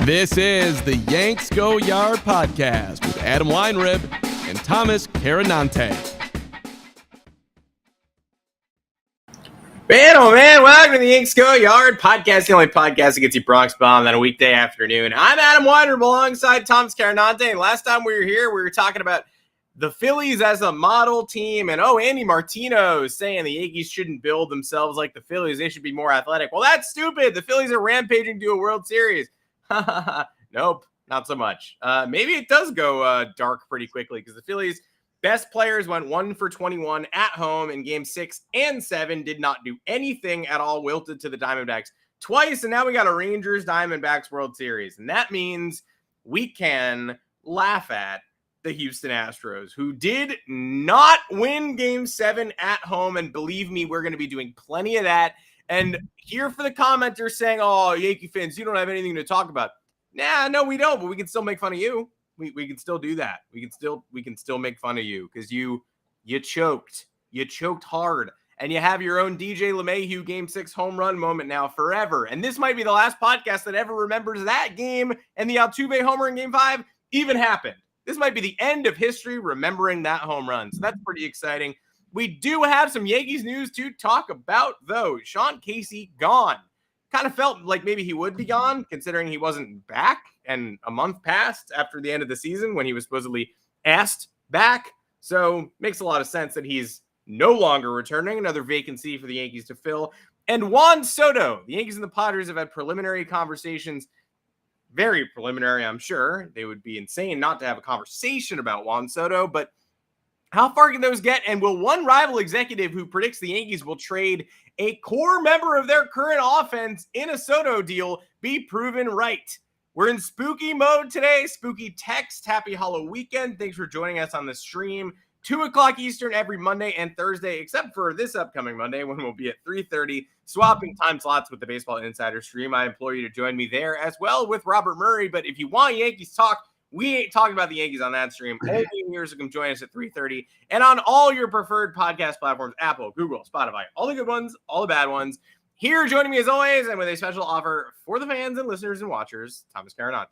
This is the Yanks Go Yard podcast with Adam Weinrib and Thomas Carinante. Man, oh man, welcome to the Yanks Go Yard podcast, the only podcast that gets you Bronx bombed on a weekday afternoon. I'm Adam Weinrib alongside Thomas Carinante, and last time we were here, we were talking about the Phillies as a model team, and Andy Martino saying the Yankees shouldn't build themselves like the Phillies, they should be more athletic. Well, that's stupid. The Phillies are rampaging to a World Series. Nope, not so much. Maybe it does go dark pretty quickly because the Phillies' best players went 1 for 21 at home in Game 6 and 7, did not do anything at all, wilted to the Diamondbacks twice, and now we got a Rangers-Diamondbacks World Series, and that means we can laugh at the Houston Astros, who did not win Game 7 at home, and believe me, we're going to be doing plenty of that. And here for the commenters saying, oh, Yankee fans, you don't have anything to talk about. Nah, no, we don't, but we can still make fun of you. We can still do that. We can still make fun of you because you choked. You choked hard. And you have your own DJ LeMahieu Game 6 home run moment now forever. And this might be the last podcast that ever remembers that game and the Altuve homer in Game 5 even happened. This might be the end of history remembering that home run. So that's pretty exciting. We do have some Yankees news to talk about, though. Sean Casey gone. Kind of felt like maybe he would be gone, considering he wasn't back, and a month passed after the end of the season when he was supposedly asked back. So makes a lot of sense that he's no longer returning. Another vacancy for the Yankees to fill. And Juan Soto. The Yankees and the Padres have had preliminary conversations. Very preliminary, I'm sure. They would be insane not to have a conversation about Juan Soto, but how far can those get? And will one rival executive who predicts the Yankees will trade a core member of their current offense in a Soto deal be proven right? We're in spooky mode today. Spooky text. Happy Halloween weekend. Thanks for joining us on the stream. 2 o'clock Eastern every Monday and Thursday, except for this upcoming Monday when we'll be at 3:30, swapping time slots with the Baseball Insider stream. I implore you to join me there as well with Robert Murray. But if you want Yankees talk, we ain't talking about the Yankees on that stream. Only viewers can join us at 3:30 and on all your preferred podcast platforms, Apple, Google, Spotify, all the good ones, all the bad ones. Here joining me as always and with a special offer for the fans and listeners and watchers, Thomas Carinante.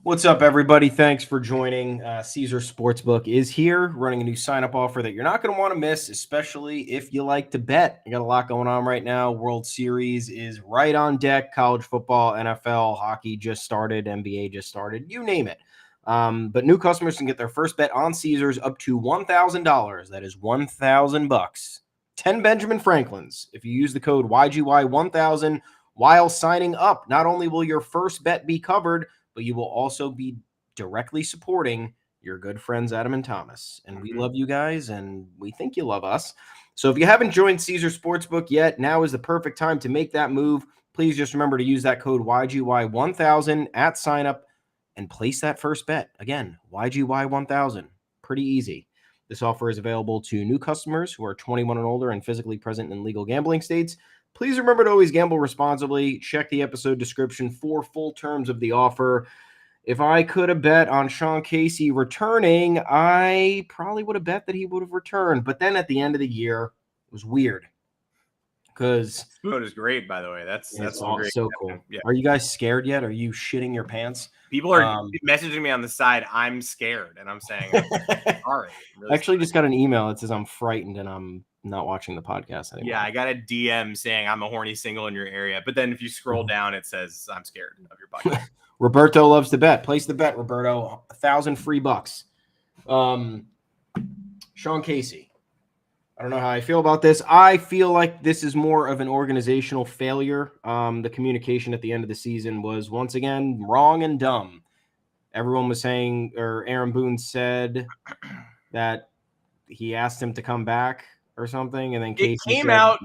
What's up, everybody? Thanks for joining. Caesar Sportsbook is here, running a new sign-up offer that you're not going to want to miss, especially if you like to bet. You got a lot going on right now. World Series is right on deck. College football, NFL, hockey just started. NBA just started. You name it. But new customers can get their first bet on Caesars up to $1,000. That is $1,000. 10 Benjamin Franklins. If you use the code YGY1000 while signing up, not only will your first bet be covered, but you will also be directly supporting your good friends, Adam and Thomas. And we love you guys, and we think you love us. So if you haven't joined Caesar Sportsbook yet, now is the perfect time to make that move. Please just remember to use that code YGY1000 at sign-up and place that first bet. Again, YGY1000. Pretty easy. This offer is available to new customers who are 21 and older and physically present in legal gambling states. Please remember to always gamble responsibly. Check the episode description for full terms of the offer. If I could have bet on Sean Casey returning, I probably would have bet that he would have returned. But then at the end of the year, it was weird. Because Spoon is great, by the way. That's all great. so cool. Yeah. Are you guys scared yet? Are you shitting your pants? People are messaging me on the side. I'm scared, and I'm saying, sorry. I actually just got an email that says I'm frightened and I'm not watching the podcast anymore. Yeah, I got a DM saying I'm a horny single in your area. But then if you scroll down, it says I'm scared of your podcast. Roberto loves to bet. Place the bet, Roberto. $1,000 free bucks. Sean Casey. I don't know how I feel about this. I feel like this is more of an organizational failure. The communication at the end of the season was once again wrong and dumb. Everyone was saying, or Aaron Boone said that he asked him to come back or something, and then Casey came out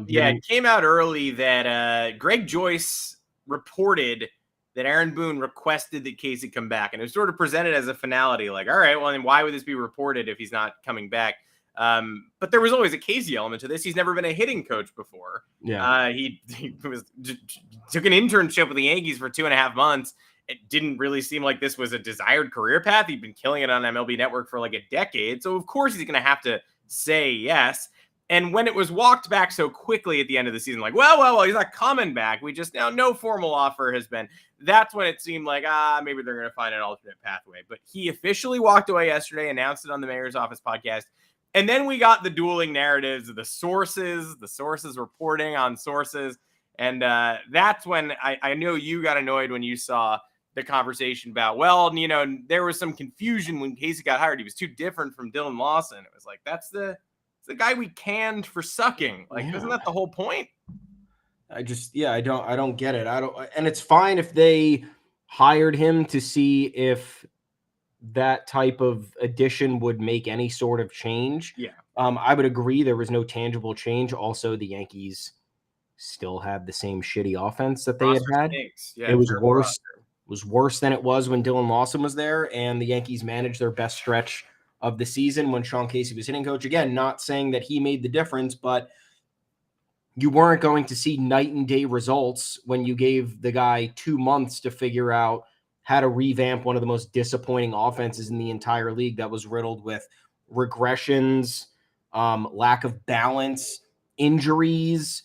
early that Greg Joyce reported that Aaron Boone requested that Casey come back, and it was sort of presented as a finality, like, all right, well, then why would this be reported if he's not coming back? But there was always a Casey element to this. He's never been a hitting coach before. Yeah. He took an internship with the Yankees for 2.5 months. It didn't really seem like this was a desired career path. He'd been killing it on MLB Network for like a decade. So of course he's going to have to say yes. And when it was walked back so quickly at the end of the season, like, well, he's not coming back. We just now no formal offer has been. That's when it seemed like, maybe they're going to find an alternate pathway. But he officially walked away yesterday, announced it on the Mayor's Office podcast. And then we got the dueling narratives of the sources reporting on sources. And that's when I know you got annoyed when you saw the conversation about, well, there was some confusion when Casey got hired. He was too different from Dylan Lawson. It was like, that's the guy we canned for sucking. Like, isn't that the whole point? I don't get it. And it's fine if they hired him to see if that type of addition would make any sort of change. Yeah. I would agree there was no tangible change. Also, the Yankees still have the same shitty offense that they had. Yeah, it was worse. It was worse than it was when Dylan Lawson was there, and the Yankees managed their best stretch of the season when Sean Casey was hitting coach. Again, not saying that he made the difference, but you weren't going to see night and day results when you gave the guy 2 months to figure out how to revamp one of the most disappointing offenses in the entire league that was riddled with regressions, lack of balance, injuries,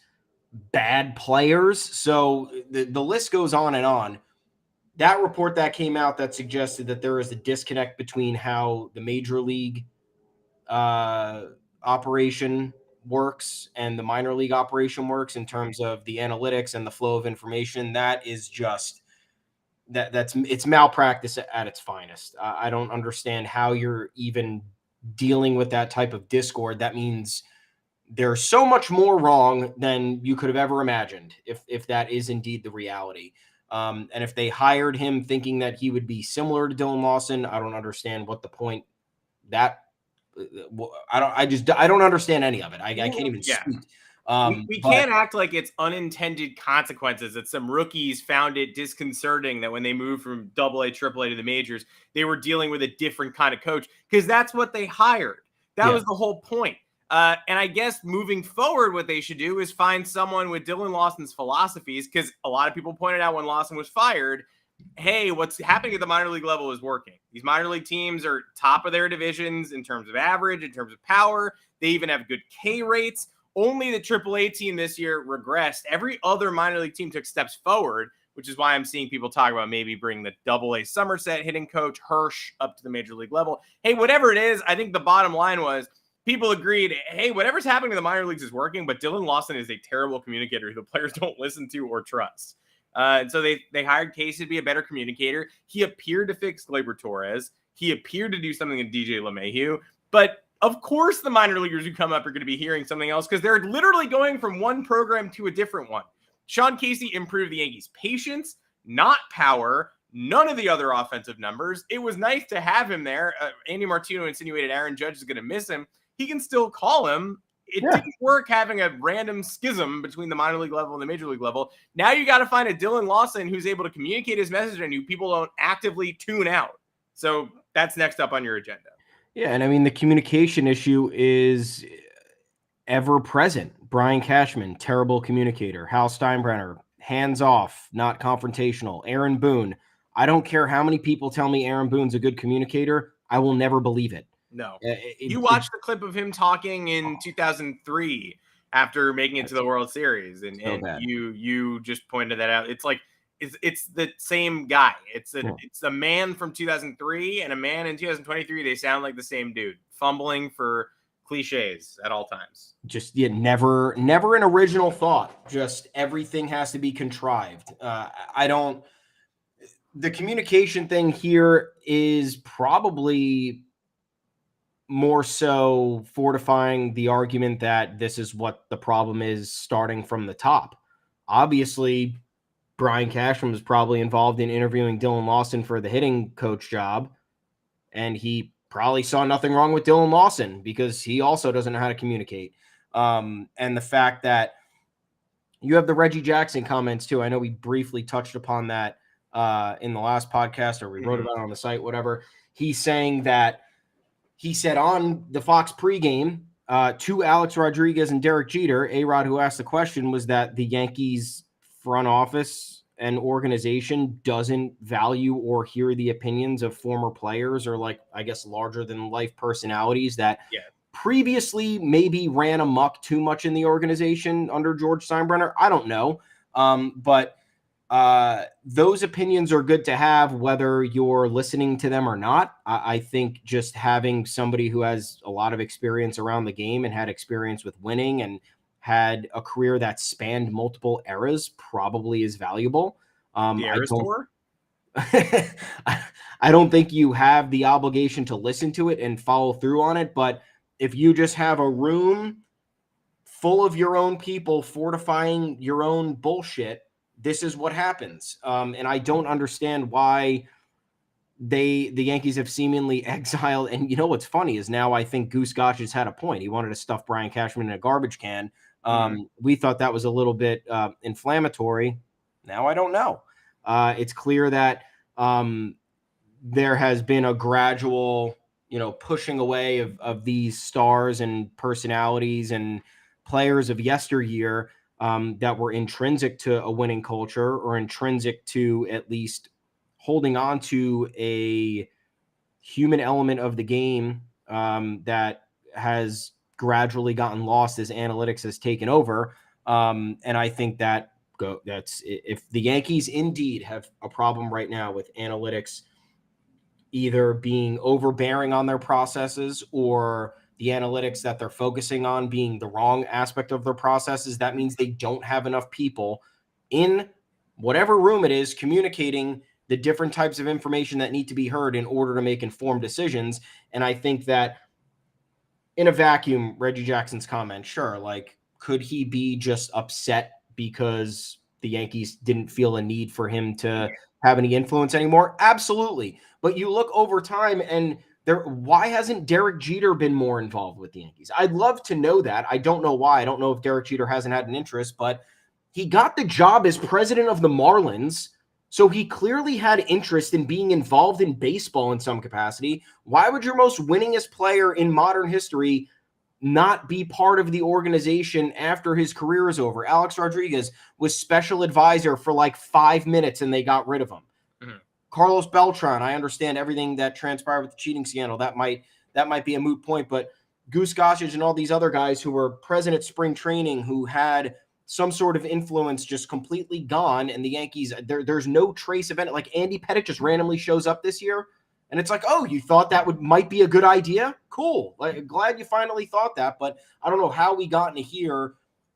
bad players. So the list goes on and on. That report that came out that suggested that there is a disconnect between how the major league operation works and the minor league operation works in terms of the analytics and the flow of information. That is just it's malpractice at its finest. I don't understand how you're even dealing with that type of discord. That means there's so much more wrong than you could have ever imagined if that is indeed the reality. And if they hired him thinking that he would be similar to Dylan Lawson, I don't understand what the point that I don't understand any of it. I can't even speak. We can't act like it's unintended consequences, that some rookies found it disconcerting that when they moved from AA, AAA to the majors, they were dealing with a different kind of coach, because that's what they hired. That was the whole point. And I guess moving forward, what they should do is find someone with Dylan Lawson's philosophies, because a lot of people pointed out when Lawson was fired, hey, what's happening at the minor league level is working. These minor league teams are top of their divisions in terms of average, in terms of power. They even have good K rates. Only the AAA team this year regressed. Every other minor league team took steps forward, which is why I'm seeing people talk about maybe bring the AA Somerset hitting coach Hirsch up to the major league level. Hey, whatever it is, I think the bottom line was people agreed, hey, whatever's happening in the minor leagues is working, but Dylan Lawson is a terrible communicator who the players don't listen to or trust. And so they hired Casey to be a better communicator. He appeared to fix Gleyber Torres. He appeared to do something in DJ LeMahieu. But of course, the minor leaguers who come up are going to be hearing something else, because they're literally going from one program to a different one. Sean Casey improved the Yankees' patience, not power, none of the other offensive numbers. It was nice to have him there. Andy Martino insinuated Aaron Judge is going to miss him. He can still call him. It didn't work having a random schism between the minor league level and the major league level. Now you got to find a Dylan Lawson who's able to communicate his message and who people don't actively tune out. So that's next up on your agenda. Yeah, and I mean, the communication issue is ever present. Brian Cashman, terrible communicator. Hal Steinbrenner, hands off, not confrontational. Aaron Boone, I don't care how many people tell me Aaron Boone's a good communicator, I will never believe it. No. You watched the clip of him talking in 2003 after making it to the World Series, and you just pointed that out. It's like it's the same guy. It's a man from 2003 and a man in 2023. They sound like the same dude, fumbling for cliches at all times. Just never an original thought. Just everything has to be contrived. The communication thing here is probably more so fortifying the argument that this is what the problem is starting from the top. Obviously, Brian Cashman was probably involved in interviewing Dylan Lawson for the hitting coach job, and he probably saw nothing wrong with Dylan Lawson because he also doesn't know how to communicate. And the fact that you have the Reggie Jackson comments too. I know we briefly touched upon that in the last podcast, or we wrote about it on the site, whatever. He's saying that he said on the Fox pregame to Alex Rodriguez and Derek Jeter, A-Rod, who asked the question, was that the Yankees front office and organization doesn't value or hear the opinions of former players or, like, I guess, larger than life personalities that previously maybe ran amok too much in the organization under George Steinbrenner. I don't know. But those opinions are good to have, whether you're listening to them or not. I think just having somebody who has a lot of experience around the game and had experience with winning and had a career that spanned multiple eras probably is valuable. The Eras Tour? I don't think you have the obligation to listen to it and follow through on it, but if you just have a room full of your own people fortifying your own bullshit, this is what happens. And I don't understand why the Yankees have seemingly exiled. And you know what's funny is now I think Goose Gotch has had a point. He wanted to stuff Brian Cashman in a garbage can. We thought that was a little bit inflammatory. Now I don't know. It's clear that there has been a gradual, pushing away of these stars and personalities and players of yesteryear that were intrinsic to a winning culture or intrinsic to at least holding on to a human element of the game that has gradually gotten lost as analytics has taken over. And I think that's if the Yankees indeed have a problem right now with analytics either being overbearing on their processes or the analytics that they're focusing on being the wrong aspect of their processes, that means they don't have enough people in whatever room it is communicating the different types of information that need to be heard in order to make informed decisions. And I think that in a vacuum, Reggie Jackson's comment, sure, like, could he be just upset because the Yankees didn't feel a need for him to have any influence anymore? Absolutely. But you look over time and why hasn't Derek Jeter been more involved with the Yankees? I'd love to know that. I don't know why. I don't know if Derek Jeter hasn't had an interest, but he got the job as president of the Marlins. So he clearly had interest in being involved in baseball in some capacity. Why would your most winningest player in modern history not be part of the organization after his career is over? Alex Rodriguez was special advisor for like 5 minutes and they got rid of him. Carlos Beltran, I understand everything that transpired with the cheating scandal. That might be a moot point, but Goose Gossage and all these other guys who were present at spring training who had some sort of influence just completely gone, and the Yankees, there's no trace of it. Like Andy Pettitte just randomly shows up this year, and it's like, oh, you thought that might be a good idea? Cool. Like, glad you finally thought that, but I don't know how we got into here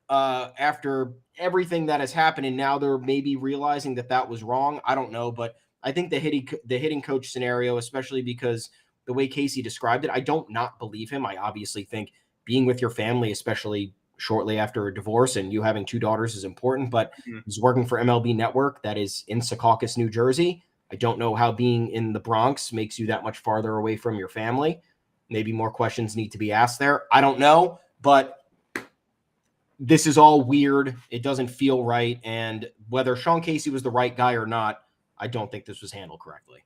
after everything that has happened, and now they're maybe realizing that was wrong. I don't know, but I think the hitting coach scenario, especially because the way Casey described it, I don't not believe him. I obviously think being with your family, especially shortly after a divorce and you having 2 daughters, is important, but he's working for MLB Network that is in Secaucus, New Jersey. I don't know how being in the Bronx makes you that much farther away from your family. Maybe more questions need to be asked there. I don't know, but this is all weird. It doesn't feel right. And whether Sean Casey was the right guy or not, I don't think this was handled correctly.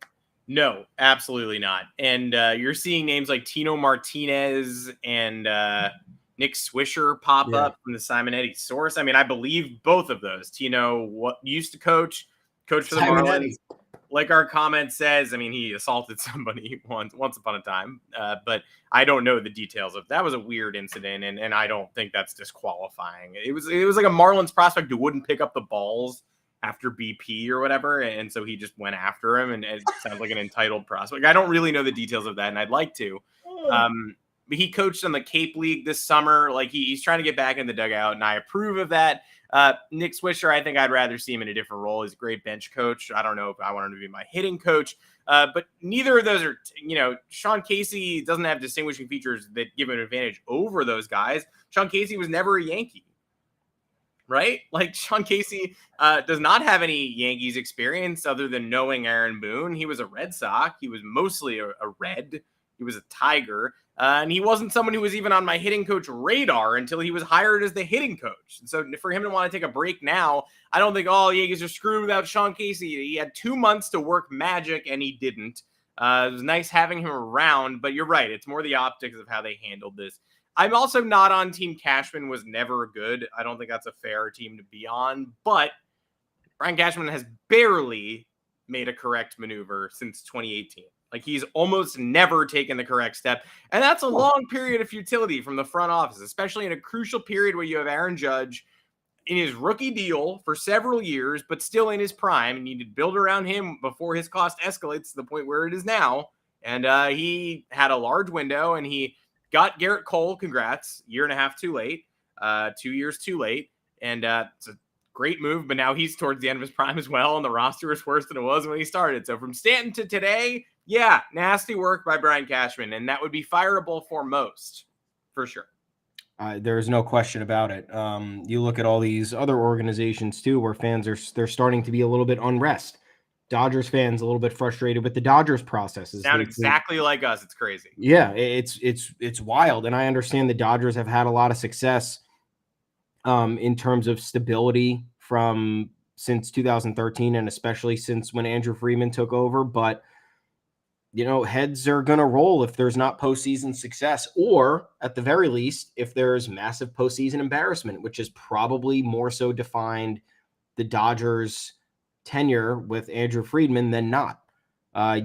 No, absolutely not. And you're seeing names like Tino Martinez and Nick Swisher pop up from the Simonetti source. I mean, I believe both of those. Tino used to coach for the Marlins. Like our comment says, I mean, he assaulted somebody once upon a time, but I don't know the details of that. Was a weird incident, and I don't think that's disqualifying. It was like a Marlins prospect who wouldn't pick up the balls after BP or whatever, and so he just went after him, and it sounds like an entitled prospect. I don't really know the details of that, and I'd like to. But he coached on the Cape League this summer. Like he's trying to get back in the dugout, and I approve of that. Nick Swisher, I think I'd rather see him in a different role. He's a great bench coach. I don't know if I want him to be my hitting coach, but neither of those are, Sean Casey doesn't have distinguishing features that give him an advantage over those guys. Sean Casey was never a Yankee. Right? Like Sean Casey does not have any Yankees experience other than knowing Aaron Boone. He was a Red Sox. He was mostly a Red. He was a Tiger. And he wasn't someone who was even on my hitting coach radar until he was hired as the hitting coach. And so for him to want to take a break now, I don't think, Yankees are screwed without Sean Casey. He had 2 months to work magic, and he didn't. It was nice having him around, but you're right. It's more the optics of how they handled this. I'm also not on Team Cashman was never good. I don't think that's a fair team to be on, but Brian Cashman has barely made a correct maneuver since 2018. Like, he's almost never taken the correct step. And that's a long period of futility from the front office, especially in a crucial period where you have Aaron Judge in his rookie deal for several years, but still in his prime, and you need to build around him before his cost escalates to the point where it is now. And he had a large window, and he got Garrett Cole. Congrats. Year and a half too late. 2 years too late. And it's a great move, but now he's towards the end of his prime as well, and the roster is worse than it was when he started. So from Stanton to today, yeah, nasty work by Brian Cashman, and that would be fireable for most, for sure. There's no question about it. You look at all these other organizations too, where fans they're starting to be a little bit unrest. Dodgers fans a little bit frustrated with the Dodgers processes. Sound exactly like us. It's crazy. Yeah, it's wild, and I understand the Dodgers have had a lot of success in terms of stability from since 2013, and especially since when Andrew Friedman took over. But heads are going to roll if there's not postseason success, or at the very least, if there's massive postseason embarrassment, which is probably more so defined the Dodgers' tenure with Andrew Friedman than not.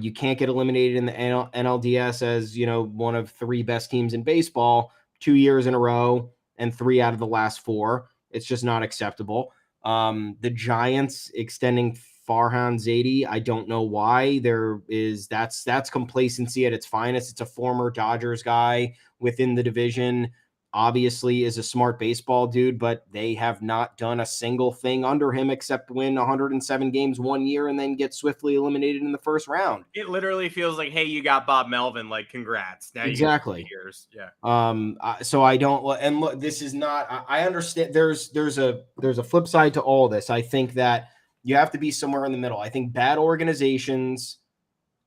You can't get eliminated in the NLDS as, one of 3 best teams in baseball 2 years in a row and 3 out of the last 4. It's just not acceptable. The Giants extending Farhan Zaidi, I don't know why. That's complacency at its finest. It's a former Dodgers guy within the division, obviously is a smart baseball dude, but they have not done a single thing under him except win 107 games 1 year and then get swiftly eliminated in the first round. It literally feels like, hey, you got Bob Melvin, like, congrats. Now exactly. You get 2 years. Yeah. So I don't, and look, this is not, I understand there's a flip side to all this. I think that you have to be somewhere in the middle. I think bad organizations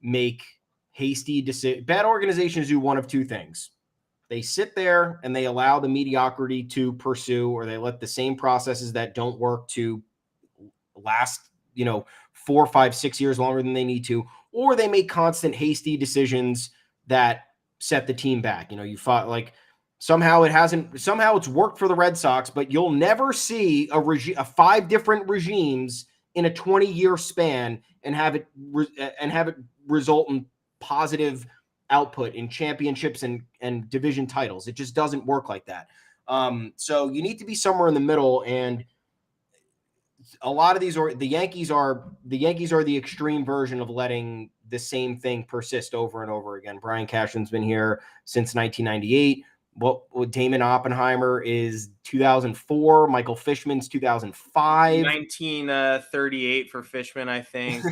make hasty decisions. Bad organizations do one of 2 things. They sit there and they allow the mediocrity to pursue, or they let the same processes that don't work to last, 4, 5, 6 years longer than they need to, or they make constant hasty decisions that set the team back. You fought like somehow it's worked for the Red Sox, but you'll never see a 5 different regimes in a 20-year span and have it result in positive output in championships and division titles. It just doesn't work like that. So you need to be somewhere in the middle. And a lot of these the Yankees are the extreme version of letting the same thing persist over and over again. Brian Cashman's been here since 1998. What Damon Oppenheimer is 2004. Michael Fishman's 2005. 1938 for Fishman, I think.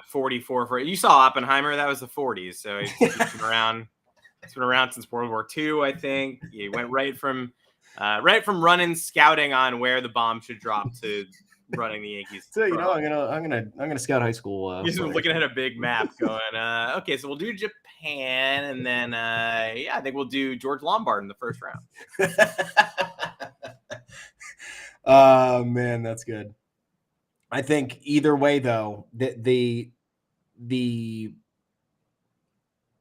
44 for you saw Oppenheimer. That was the 40s, so he's been around. It's been around since World War II, I think. He went right from running scouting on where the bomb should drop to running the Yankees. So I'm gonna scout high school. He's looking at a big map, going, okay, so we'll do Japan, and then I think we'll do George Lombard in the first round. Oh man, that's good. I think either way, though, the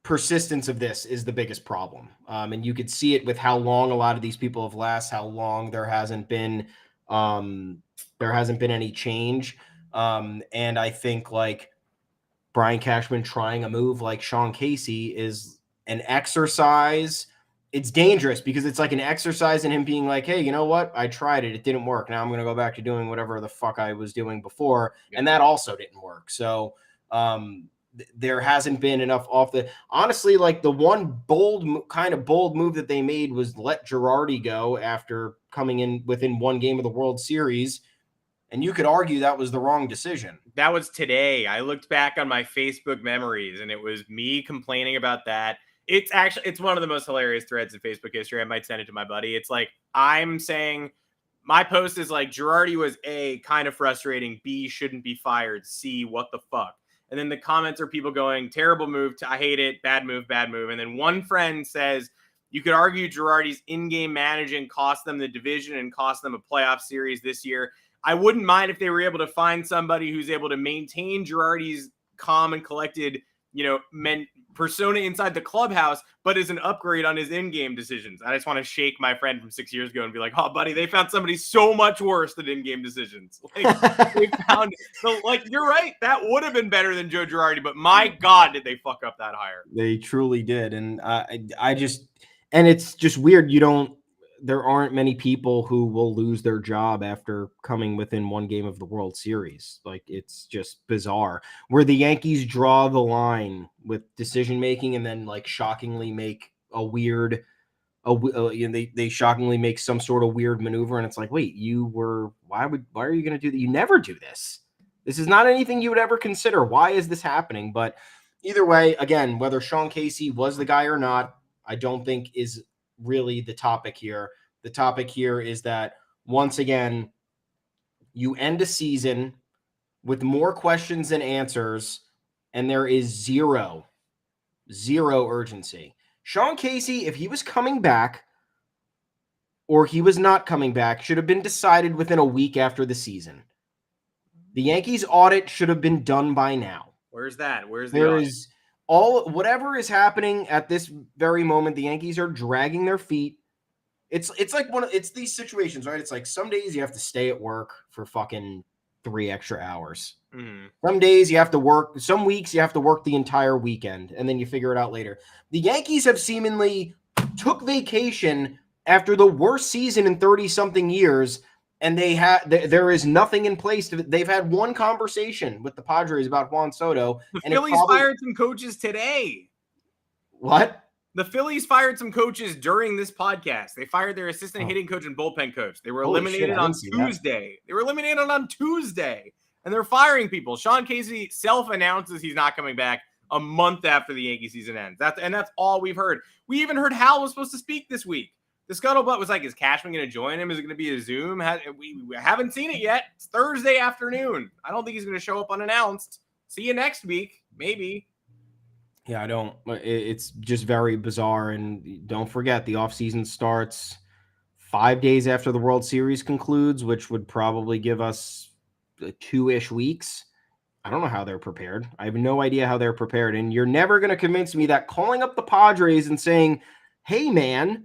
persistence of this is the biggest problem, and you could see it with how long a lot of these people have lasted, how long there hasn't been any change. And I think like Brian Cashman trying a move like Sean Casey is an exercise. It's dangerous because it's like an exercise in him being like, hey, you know what? I tried it. It didn't work. Now I'm going to go back to doing whatever the fuck I was doing before. Yeah. And that also didn't work. So there hasn't been enough honestly, like the one bold move that they made was let Girardi go after coming in within 1 game of the World Series. And you could argue that was the wrong decision. That was today. I looked back on my Facebook memories and it was me complaining about that. It's one of the most hilarious threads in Facebook history. I might send it to my buddy. It's like, I'm saying my post is like, Girardi was A, kind of frustrating, B, shouldn't be fired, C, what the fuck. And then the comments are people going, terrible move, I hate it, bad move. And then one friend says, you could argue Girardi's in-game managing cost them the division and cost them a playoff series this year. I wouldn't mind if they were able to find somebody who's able to maintain Girardi's calm and collected, persona inside the clubhouse, but is an upgrade on his in-game decisions. I just want to shake my friend from 6 years ago and be like, oh, buddy, they found somebody so much worse than in-game decisions. Like, they found, you're right. That would have been better than Joe Girardi, but my God, did they fuck up that hire. They truly did. And and it's just weird. There aren't many people who will lose their job after coming within one game of the World Series. Like, it's just bizarre where the Yankees draw the line with decision making and then like shockingly make they shockingly make some sort of weird maneuver. And it's like, wait, why are you going to do that? You never do this. This is not anything you would ever consider. Why is this happening? But either way, again, whether Sean Casey was the guy or not, I don't think is really the topic here. The topic here is that, once again, you end a season with more questions than answers, and there is zero urgency. Sean Casey, if he was coming back or he was not coming back, should have been decided within a week after the season. The Yankees audit should have been done by now. Where's that? Where's the audit? Whatever is happening at this very moment, the Yankees are dragging their feet. It's like it's these situations, right? It's like some days you have to stay at work for fucking 3 extra hours. Mm. Some days you have to work, some weeks you have to work the entire weekend, and then you figure it out later. The Yankees have seemingly took vacation after the worst season in 30-something years, and there is nothing in place. They've had one conversation with the Padres about Juan Soto. The Phillies fired some coaches today. What? The Phillies fired some coaches during this podcast. They fired their assistant hitting coach and bullpen coach. They were eliminated on Tuesday. They were eliminated on Tuesday, and they're firing people. Sean Casey self-announces he's not coming back a month after the Yankee season ends. That's all we've heard. We even heard Hal was supposed to speak this week. The scuttlebutt was like, is Cashman going to join him? Is it going to be a Zoom? We haven't seen it yet. It's Thursday afternoon. I don't think he's going to show up unannounced. See you next week, maybe. Yeah, I don't. It's just very bizarre. And don't forget, the offseason starts 5 days after the World Series concludes, which would probably give us 2-ish weeks. I don't know how they're prepared. I have no idea how they're prepared. And you're never going to convince me that calling up the Padres and saying, hey, man,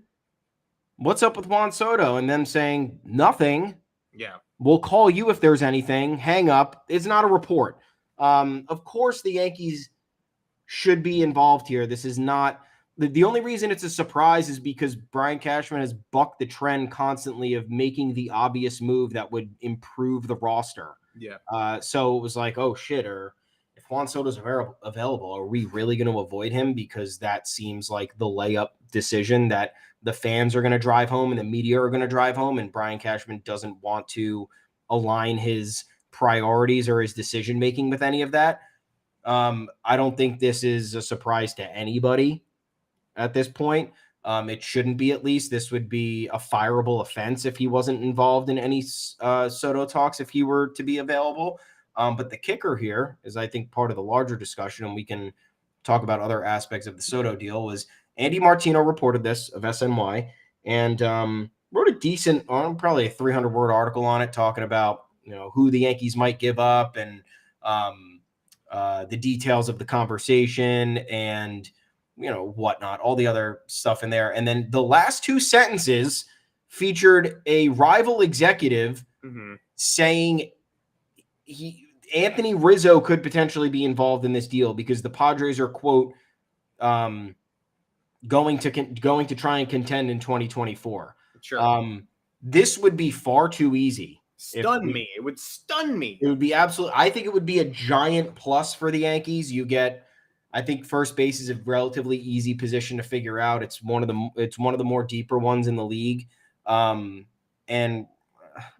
what's up with Juan Soto? And them saying nothing. Yeah. We'll call you if there's anything. Hang up. It's not a report. Of course, the Yankees should be involved here. This is not the only reason it's a surprise is because Brian Cashman has bucked the trend constantly of making the obvious move that would improve the roster. Yeah. So it was like, oh shit, or if Juan Soto's available, are we really going to avoid him? Because that seems like the layup decision that the fans are going to drive home and the media are going to drive home, and Brian Cashman doesn't want to align his priorities or his decision-making with any of that. I don't think this is a surprise to anybody at this point. It shouldn't be, at least. This would be a fireable offense if he wasn't involved in any Soto talks, if he were to be available. But the kicker here is, I think, part of the larger discussion, and we can talk about other aspects of the Soto deal, was Andy Martino reported this of SNY and wrote a decent, probably a 300-word article on it, talking about, who the Yankees might give up and the details of the conversation and, whatnot, all the other stuff in there. And then the last 2 sentences featured a rival executive saying Anthony Rizzo could potentially be involved in this deal because the Padres are, quote, going to try and contend in 2024. Sure. This would be far too easy. It would stun me. It would be absolutely. I think it would be a giant plus for the Yankees. You get, I think, first base is a relatively easy position to figure out. It's one of the more deeper ones in the league. And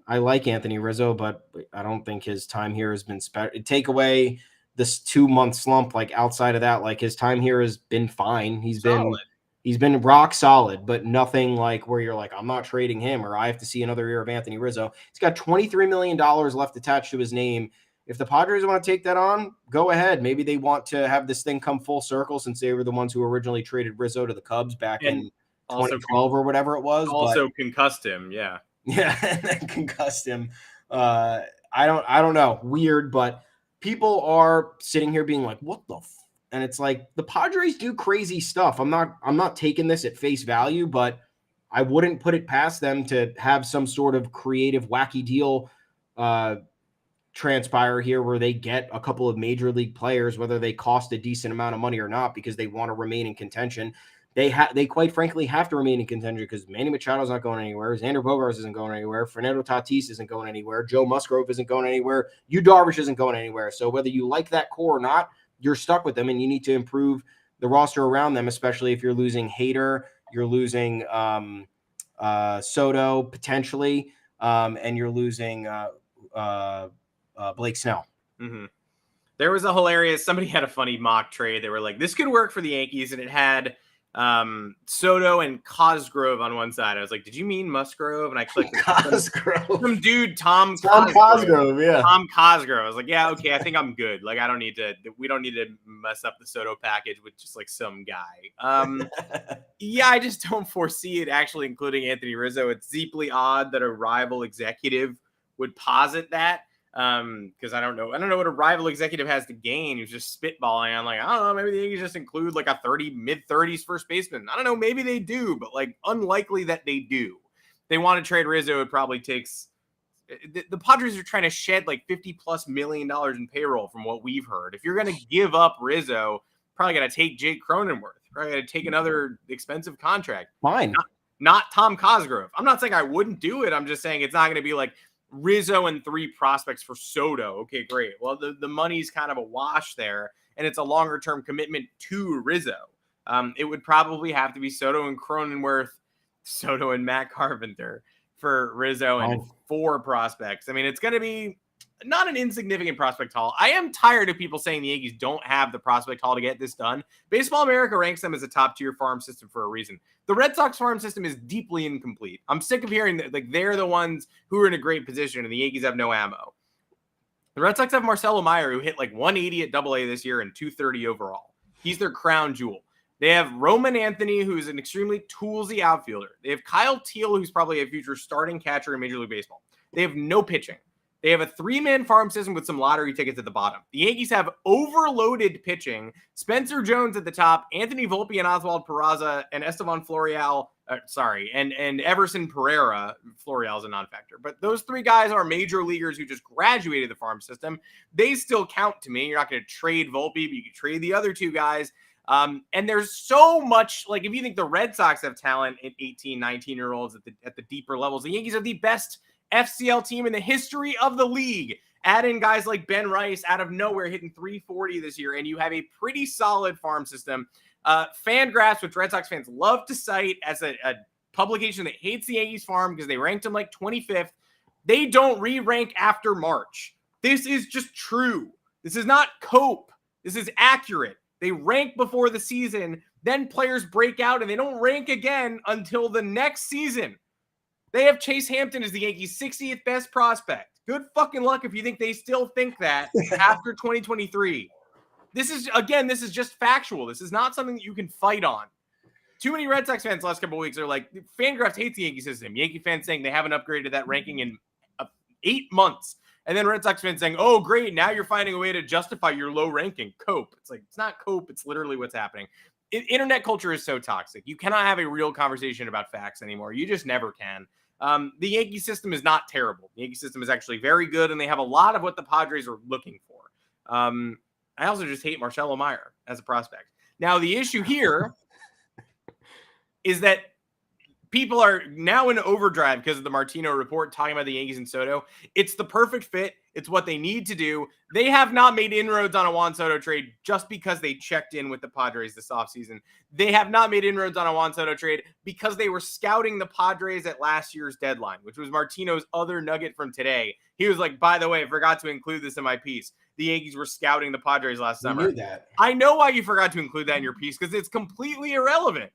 I like Anthony Rizzo, but I don't think his time here has been special. Take away this 2-month slump, like outside of that, like his time here has been fine. He's been rock solid, but nothing like where you're like, I'm not trading him, or I have to see another year of Anthony Rizzo. He's got $23 million left attached to his name. If the Padres want to take that on, go ahead. Maybe they want to have this thing come full circle since they were the ones who originally traded Rizzo to the Cubs back in 2012 or whatever it was. Also concussed him, yeah. Yeah, and then concussed him. I don't know. Weird, but people are sitting here being like, what the And it's like the Padres do crazy stuff. I'm not taking this at face value, but I wouldn't put it past them to have some sort of creative, wacky deal transpire here where they get a couple of major league players, whether they cost a decent amount of money or not, because they want to remain in contention. They quite frankly have to remain in contention because Manny Machado's not going anywhere. Xander Bogaerts isn't going anywhere. Fernando Tatis isn't going anywhere. Joe Musgrove isn't going anywhere. Yu Darvish isn't going anywhere. So whether you like that core or not, you're stuck with them, and you need to improve the roster around them, especially if you're losing Hader, you're losing Soto potentially, and you're losing Blake Snell. Mm-hmm. There was a hilarious, somebody had a funny mock trade. They were like, this could work for the Yankees, and it had Soto and Cosgrove on one side. I was like, did you mean Musgrove? And I clicked Cosgrove. Some dude, Tom Cosgrove, yeah. Tom Cosgrove. I was like, yeah, okay, I think I'm good. Like, we don't need to mess up the Soto package with just like some guy. Yeah, I just don't foresee it actually including Anthony Rizzo. It's deeply odd that a rival executive would posit that. Because I don't know what a rival executive has to gain. He was just spitballing. I'm like, I don't know, maybe they just include like a mid-30s first baseman. I don't know, maybe they do, but like unlikely that they do. They want to trade Rizzo. It probably takes the Padres are trying to shed like $50+ million in payroll from what we've heard. If you're going to give up Rizzo, probably got to take Jake Cronenworth. Probably got to take another expensive contract. Fine. Not Tom Cosgrove. I'm not saying I wouldn't do it. I'm just saying it's not going to be like Rizzo and 3 prospects for Soto. Okay, great. Well, the money's kind of a wash there, and it's a longer-term commitment to Rizzo. It would probably have to be Soto and Cronenworth, Soto and Matt Carpenter for Rizzo and 4 prospects. I mean, it's going to be not an insignificant prospect haul. I am tired of people saying the Yankees don't have the prospect haul to get this done. Baseball America ranks them as a top-tier farm system for a reason. The Red Sox farm system is deeply incomplete. I'm sick of hearing that like they're the ones who are in a great position and the Yankees have no ammo. The Red Sox have Marcelo Meyer, who hit like 180 at AA this year and 230 overall. He's their crown jewel. They have Roman Anthony, who's an extremely toolsy outfielder. They have Kyle Teal, who's probably a future starting catcher in Major League Baseball. They have no pitching. They have a 3-man farm system with some lottery tickets at the bottom. The Yankees have overloaded pitching. Spencer Jones at the top, Anthony Volpe and Oswald Peraza, and Estevan Florial. And Everson Pereira. Florial is a non-factor. But those 3 guys are major leaguers who just graduated the farm system. They still count to me. You're not going to trade Volpe, but you can trade the other 2 guys. And there's so much, like if you think the Red Sox have talent at 18, 19-year-olds at the deeper levels, the Yankees have the best FCL team in the history of the league. Add in guys like Ben Rice out of nowhere hitting 340 this year, and you have a pretty solid farm system. Fangraphs, which Red Sox fans love to cite as a publication that hates the Yankees farm because they ranked them like 25th. They don't re-rank after March. This is just true. This is not cope. This is accurate. They rank before the season, then players break out, and they don't rank again until the next season. They have Chase Hampton as the Yankees' 60th best prospect. Good fucking luck if you think they still think that after 2023. This is just factual. This is not something that you can fight on. Too many Red Sox fans the last couple of weeks are like, Fangraphs hates the Yankee system. Yankee fans saying they haven't upgraded that ranking in 8 months. And then Red Sox fans saying, oh, great, now you're finding a way to justify your low ranking. Cope. It's like, it's not cope. It's literally what's happening. Internet culture is so toxic. You cannot have a real conversation about facts anymore. You just never can. The Yankee system is not terrible. The Yankee system is actually very good, and they have a lot of what the Padres are looking for. I also just hate Marcelo Meyer as a prospect. Now, the issue here is that people are now in overdrive because of the Martino report talking about the Yankees and Soto. It's the perfect fit. It's what they need to do. They have not made inroads on a Juan Soto trade just because they checked in with the Padres this offseason. They have not made inroads on a Juan Soto trade because they were scouting the Padres at last year's deadline, which was Martino's other nugget from today. He was like, by the way, I forgot to include this in my piece. The Yankees were scouting the Padres last summer. Knew that. I know why you forgot to include that in your piece because it's completely irrelevant.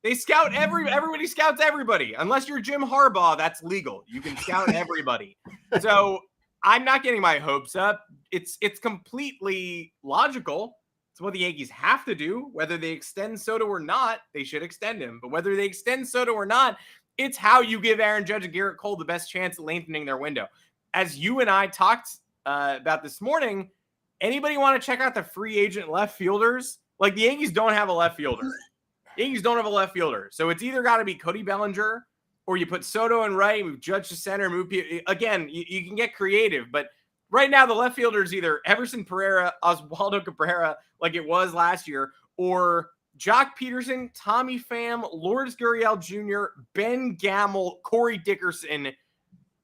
They scout everybody scouts everybody. Unless you're Jim Harbaugh, that's legal. You can scout everybody. So I'm not getting my hopes up. It's completely logical. It's what the Yankees have to do. Whether they extend Soto or not, they should extend him. But whether they extend Soto or not, it's how you give Aaron Judge and Garrett Cole the best chance at lengthening their window. As you and I talked about this morning, Anybody want to check out the free agent left fielders? Like, the Yankees don't have a left fielder. Yankees don't have a left fielder. So it's either got to be Cody Bellinger, or you put Soto in right, move Judge to center, move people. Again, you can get creative, but right now the left fielder is either Everson Pereira, Oswaldo Cabrera, like it was last year, or Jock Peterson, Tommy Pham, Lourdes Gurriel Jr., Ben Gamel, Corey Dickerson.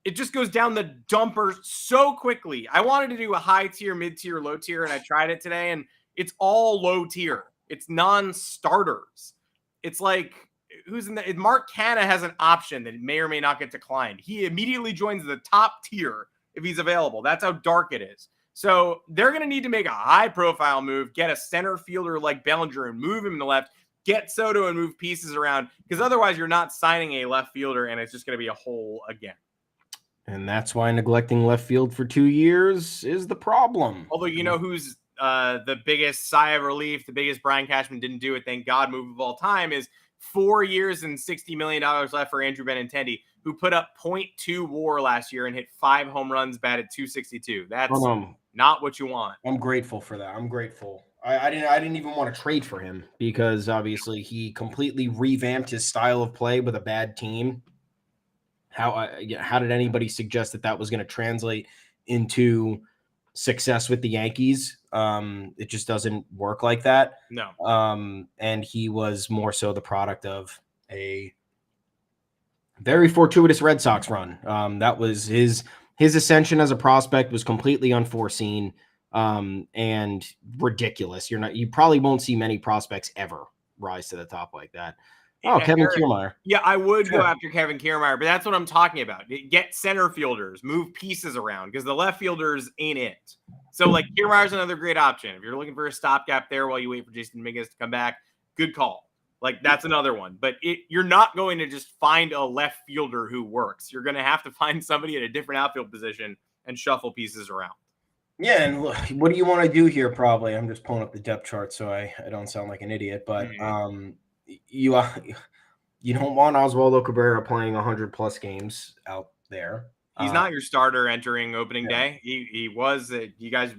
It just goes down the dumper so quickly. I wanted to do a high tier, mid tier, low tier, and I tried it today, and it's all low tier. It's non-starters. It's like, who's in the Mark Canha has an option that may or may not get declined. He immediately joins the top tier if he's available. That's how dark it is. So they're going to need to make a high profile move, get a center fielder like Bellinger and move him to left, get Soto and move pieces around, because otherwise you're not signing a left fielder and it's just going to be a hole again. And that's why neglecting left field for 2 years is the problem. Although, you know who's the biggest sigh of relief, the biggest Brian Cashman didn't do it, thank God, move of all time is 4 years and $60 million left for Andrew Benintendi, who put up .2 WAR last year and hit 5 home runs, batted .262. That's not what you want. I'm grateful for that. I'm grateful. I didn't even want to trade for him because obviously he completely revamped his style of play with a bad team. How did anybody suggest that was going to translate into success with the Yankees? It just doesn't work like that. No. And he was more so the product of a very fortuitous Red Sox run. That was his ascension as a prospect was completely unforeseen and ridiculous. You probably won't see many prospects ever rise to the top like that. Oh, Kevin Kiermaier. Yeah, I would go after Kevin Kiermaier, but that's what I'm talking about. Get center fielders, move pieces around, because the left fielders ain't it. So, like, Kiermaier's another great option. If you're looking for a stopgap there while you wait for Jason Dominguez to come back, good call. Like, that's another one. But you're not going to just find a left fielder who works. You're going to have to find somebody at a different outfield position and shuffle pieces around. Yeah, and look, what do you want to do here? Probably, I'm just pulling up the depth chart so I don't sound like an idiot, but you don't want Oswaldo Cabrera playing 100+ games out there. He's not your starter entering opening day. He was.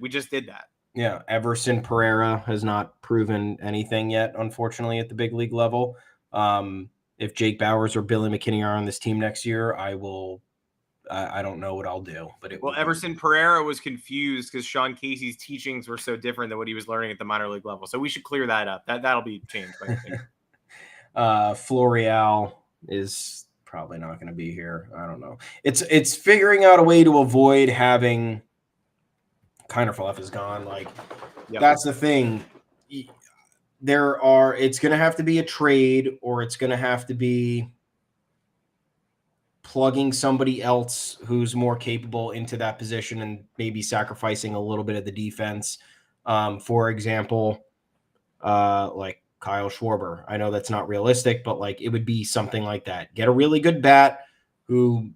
We just did that. Yeah, Everson Pereira has not proven anything yet, unfortunately, at the big league level. If Jake Bauers or Billy McKinney are on this team next year, I don't know what I'll do. But Everson Pereira was confused because Sean Casey's teachings were so different than what he was learning at the minor league level. So we should clear that up. That'll be changed. I think. Florial is probably not going to be here. I don't know. It's figuring out a way to avoid having Kiner is gone. Like, That's the thing. It's going to have to be a trade, or it's going to have to be plugging somebody else who's more capable into that position and maybe sacrificing a little bit of the defense. For example, like Kyle Schwarber. I know that's not realistic, but like it would be something like that. Get a really good bat who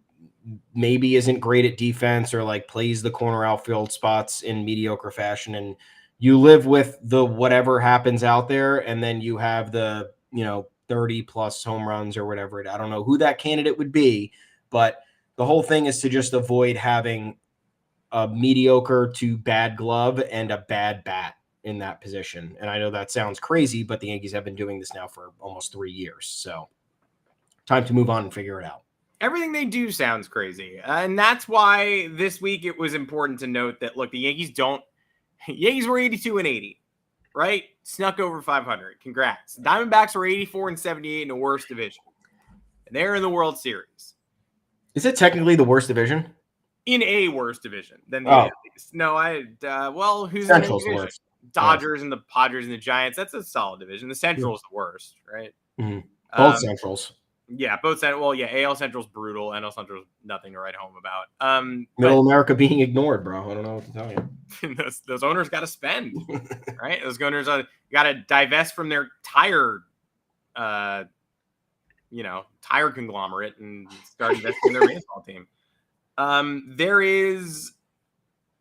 maybe isn't great at defense or like plays the corner outfield spots in mediocre fashion, and you live with the whatever happens out there, and then you have the 30+ home runs or whatever. I don't know who that candidate would be, but the whole thing is to just avoid having a mediocre to bad glove and a bad bat in that position. And I know that sounds crazy, but the Yankees have been doing this now for almost 3 years. So time to move on and figure it out. Everything they do sounds crazy. And that's why this week it was important to note that, look, the Yankees were 82-80, right? Snuck over 500. Congrats. Diamondbacks were 84-78 in the worst division. And they're in the World Series. Is it technically the worst division? In a worse division than the Yankees. No, who's Central's in the the worst? Dodgers and the Padres and the Giants. That's a solid division. The Central's the worst, right? Mm-hmm. Both Centrals. Yeah, both Central. Well, yeah, AL Central's brutal. NL Central's nothing to write home about. Middle America being ignored, bro. I don't know what to tell you. those owners got to spend, right? Those owners got to divest from their tire conglomerate and start investing in their baseball team. There is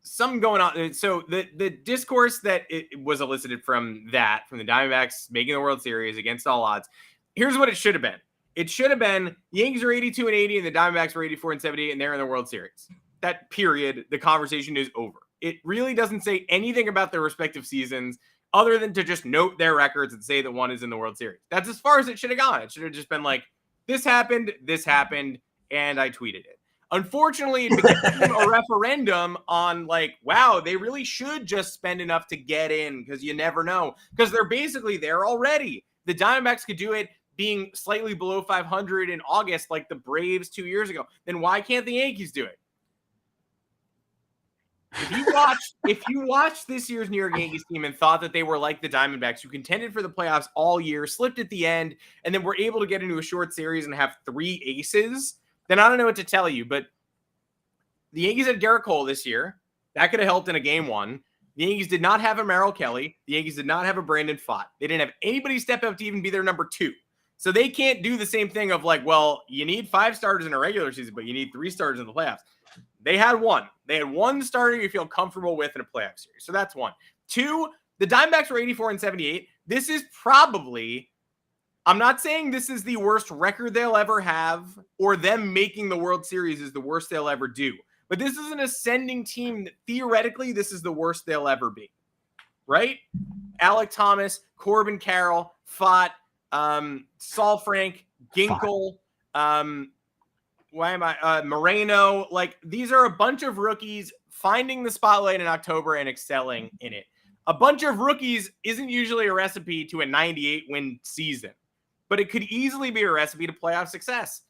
some going on. So the discourse that it was elicited from the Diamondbacks making the World Series against all odds. Here's what it should have been. It should have been the Yankees are 82-80 and the Diamondbacks were 84-78 and they're in the World Series. That period, the conversation is over. It really doesn't say anything about their respective seasons other than to just note their records and say that one is in the World Series. That's as far as it should have gone. It should have just been like, this happened, and I tweeted it. Unfortunately, it became a referendum on like, wow, they really should just spend enough to get in because you never know. Because they're basically there already. The Diamondbacks could do it being slightly below 500 in August like the Braves 2 years ago. Then why can't the Yankees do it? If you watched this year's New York Yankees team and thought that they were like the Diamondbacks, who contended for the playoffs all year, slipped at the end, and then were able to get into a short series and have 3 aces, then I don't know what to tell you. But the Yankees had Garrett Cole this year. That could have helped in a game 1. The Yankees did not have a Merrill Kelly. The Yankees did not have a Brandon Pfaadt. They didn't have anybody step up to even be their number 2. So they can't do the same thing of like, well, you need 5 starters in a regular season, but you need 3 starters in the playoffs. They had one. They had one starter you feel comfortable with in a playoff series. So that's 1. 2, the Diamondbacks were 84-78. This is probably, I'm not saying this is the worst record they'll ever have or them making the World Series is the worst they'll ever do. But this is an ascending team that theoretically this is the worst they'll ever be. Right? Alec Thomas, Corbin Carroll, Pfaadt, Saul Frank, Ginkel, Moreno. Like, these are a bunch of rookies finding the spotlight in October and excelling in it. A bunch of rookies isn't usually a recipe to a 98-win season, but it could easily be a recipe to playoff success.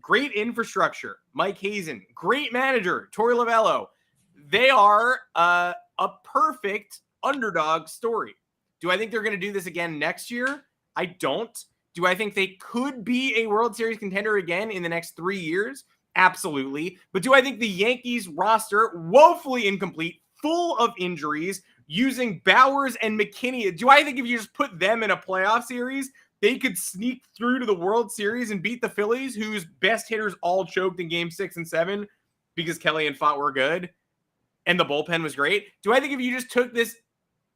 Great infrastructure, Mike Hazen. Great manager, Torey Lovello. They are a perfect underdog story. Do I think they're going to do this again next year? I don't. Do I think they could be a World Series contender again in the next 3 years? Absolutely. But do I think the Yankees roster, woefully incomplete, full of injuries, using Bowers and McKinney, do I think if you just put them in a playoff series, they could sneak through to the World Series and beat the Phillies, whose best hitters all choked in game 6 and 7 because Kelly and Pfaadt were good and the bullpen was great? Do I think if you just took this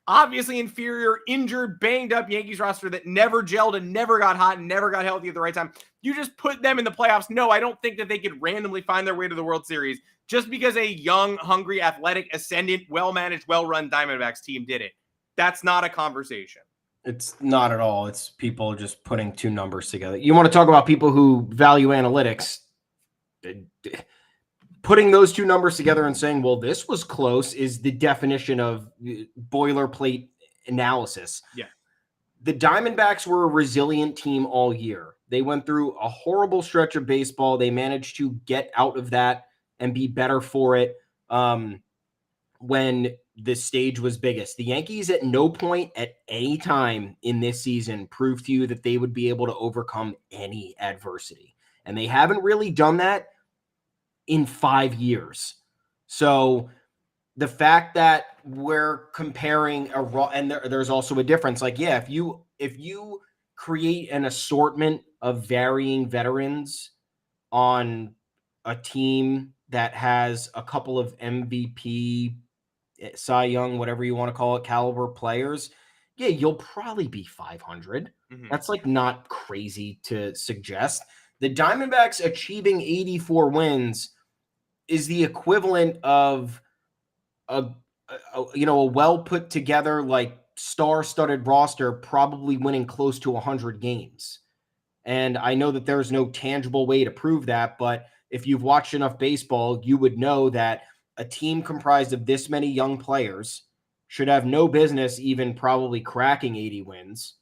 obviously inferior, injured, banged up Yankees roster that never gelled and never got hot and never got healthy at the right time, you just put them in the playoffs? No, I don't think that they could randomly find their way to the World Series just because a young, hungry, athletic, ascendant, well-managed, well-run Diamondbacks team did it. That's not a conversation. It's not at all. It's people just putting 2 numbers together. You want to talk about people who value analytics. Putting those 2 numbers together and saying, well, this was close is the definition of boilerplate analysis. Yeah. The Diamondbacks were a resilient team all year. They went through a horrible stretch of baseball. They managed to get out of that and be better for it when the stage was biggest. The Yankees at no point at any time in this season proved to you that they would be able to overcome any adversity. And they haven't really done that in 5 years. So the fact that we're comparing and there's also a difference. Like, yeah, if you create an assortment of varying veterans on a team that has a couple of MVP, Cy Young, whatever you want to call it, caliber players, yeah, you'll probably be 500. Mm-hmm. That's like not crazy to suggest. The Diamondbacks achieving 84 wins is the equivalent of a well put together, like star-studded roster probably winning close to 100 games. And I know that there's no tangible way to prove that, but if you've watched enough baseball, you would know that a team comprised of this many young players should have no business even probably cracking 80 wins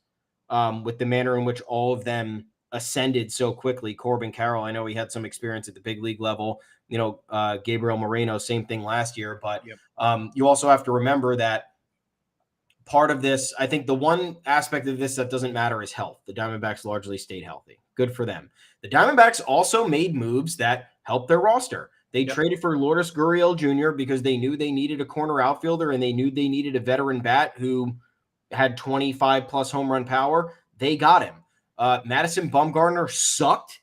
with the manner in which all of them ascended so quickly. Corbin Carroll, I know he had some experience at the big league level. Gabriel Moreno, same thing last year. But you also have to remember that part of this, I think the one aspect of this that doesn't matter is health. The Diamondbacks largely stayed healthy. Good for them. The Diamondbacks also made moves that helped their roster. They traded for Lourdes Gurriel Jr. because they knew they needed a corner outfielder and they knew they needed a veteran bat who had 25-plus home run power. They got him. Madison Bumgarner sucked,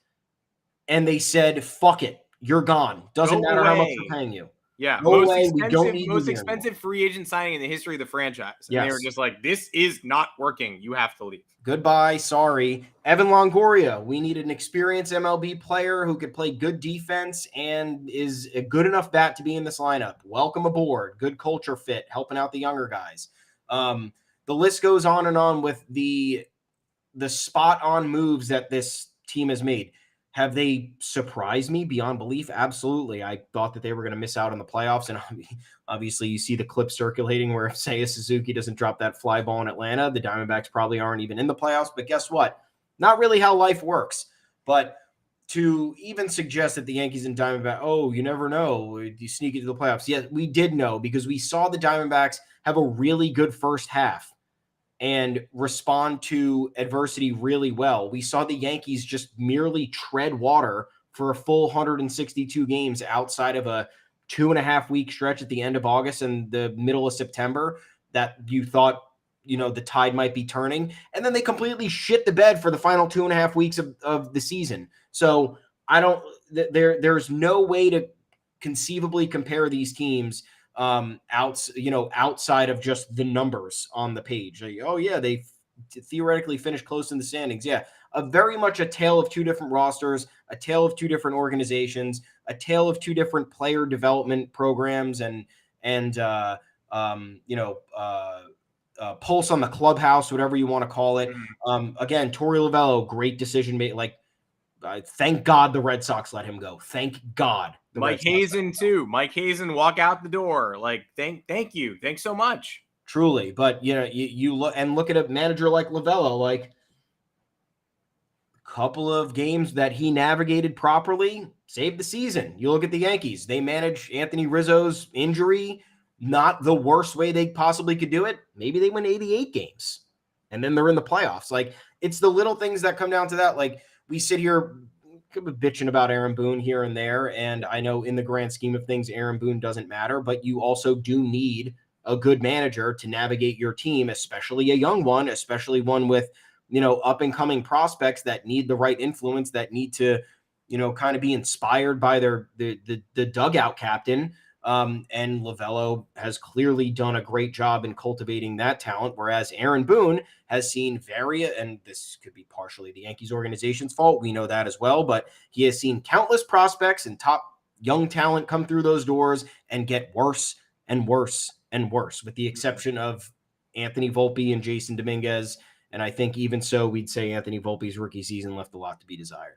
and they said, fuck it. You're gone. Doesn't matter how much we're paying you. Yeah, No way. We don't need most you here anymore. expensive free agent signing in the history of the franchise. And they were Yes. just like, this is not working. You have to leave. Goodbye. Sorry. Evan Longoria. We needed an experienced MLB player who could play good defense and is a good enough bat to be in this lineup. Welcome aboard. Good culture fit, helping out the younger guys. The list goes on and on with the spot on moves that this team has made. Have they surprised me beyond belief? Absolutely. I thought that they were going to miss out on the playoffs. And obviously, you see the clip circulating where if Seiya Suzuki doesn't drop that fly ball in Atlanta, the Diamondbacks probably aren't even in the playoffs. But guess what? Not really how life works. But to even suggest that the Yankees and Diamondbacks, oh, you never know, you sneak into the playoffs. Yes, we did know because we saw the Diamondbacks have a really good first half and respond to adversity really well. We saw the Yankees just merely tread water for a full 162 games outside of a 2.5 week stretch at the end of August and the middle of September that you thought, the tide might be turning. And then they completely shit the bed for the final 2.5 weeks of the season. So there's no way to conceivably compare these teams outside of just the numbers on the page. Like, oh yeah, they theoretically finished close in the standings. Yeah, very much a tale of two different rosters, a tale of two different organizations, a tale of two different player development programs, and pulse on the clubhouse, whatever you want to call it. Again, Torey Lovullo, great decision made. Like, thank God the Red Sox let him go. Thank God. Mike Hazen too. Mike Hazen walk out the door. Like, thank you. Thanks so much. Truly. But you look at a manager like Lovullo, like a couple of games that he navigated properly, saved the season. You look at the Yankees, they managed Anthony Rizzo's injury, not the worst way they possibly could do it. Maybe they win 88 games and then they're in the playoffs. Like, it's the little things that come down to that. Like, we sit here bitching about Aaron Boone here and there. And I know in the grand scheme of things, Aaron Boone doesn't matter, but you also do need a good manager to navigate your team, especially a young one, especially one with, up and coming prospects that need the right influence, that need to, kind of be inspired by the dugout captain. And Lovullo has clearly done a great job in cultivating that talent, whereas Aaron Boone has seen and this could be partially the Yankees organization's fault. We know that as well, but he has seen countless prospects and top young talent come through those doors and get worse and worse and worse, with the exception of Anthony Volpe and Jason Dominguez. And I think even so, we'd say Anthony Volpe's rookie season left a lot to be desired.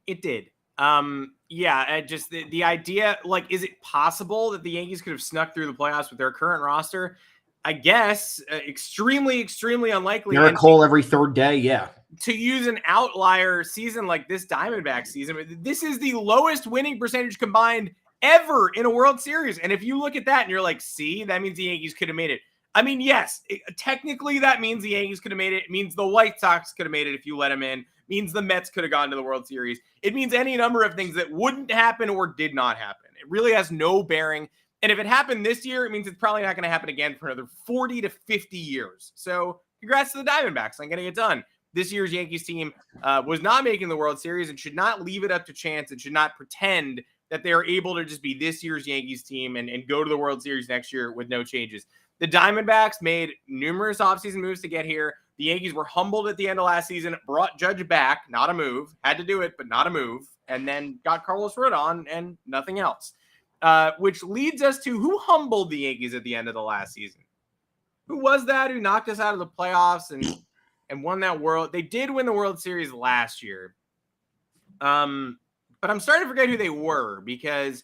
It did. Just the idea, like, is it possible that the Yankees could have snuck through the playoffs with their current roster? I guess extremely, extremely unlikely. Garrett Cole every third day. Yeah. To use an outlier season like this Diamondback season, this is the lowest winning percentage combined ever in a World Series. And if you look at that and you're like, see, that means the Yankees could have made it. I mean, yes, technically that means the Yankees could have made it. It means the White Sox could have made it if you let them in. It means the Mets could have gone to the World Series. It means any number of things that wouldn't happen or did not happen. It really has no bearing. And if it happened this year, it means it's probably not going to happen again for another 40 to 50 years. So congrats to the Diamondbacks on getting it done. This year's Yankees team was not making the World Series and should not leave it up to chance and should not pretend that they are able to just be this year's Yankees team and go to the World Series next year with no changes. The Diamondbacks made numerous offseason moves to get here. The Yankees were humbled at the end of last season, brought Judge back, not a move, had to do it, but not a move, and then got Carlos Rodon and nothing else. Which leads us to who humbled the Yankees at the end of the last season. Who was that who knocked us out of the playoffs and won that world? They did win the World Series last year. But I'm starting to forget who they were because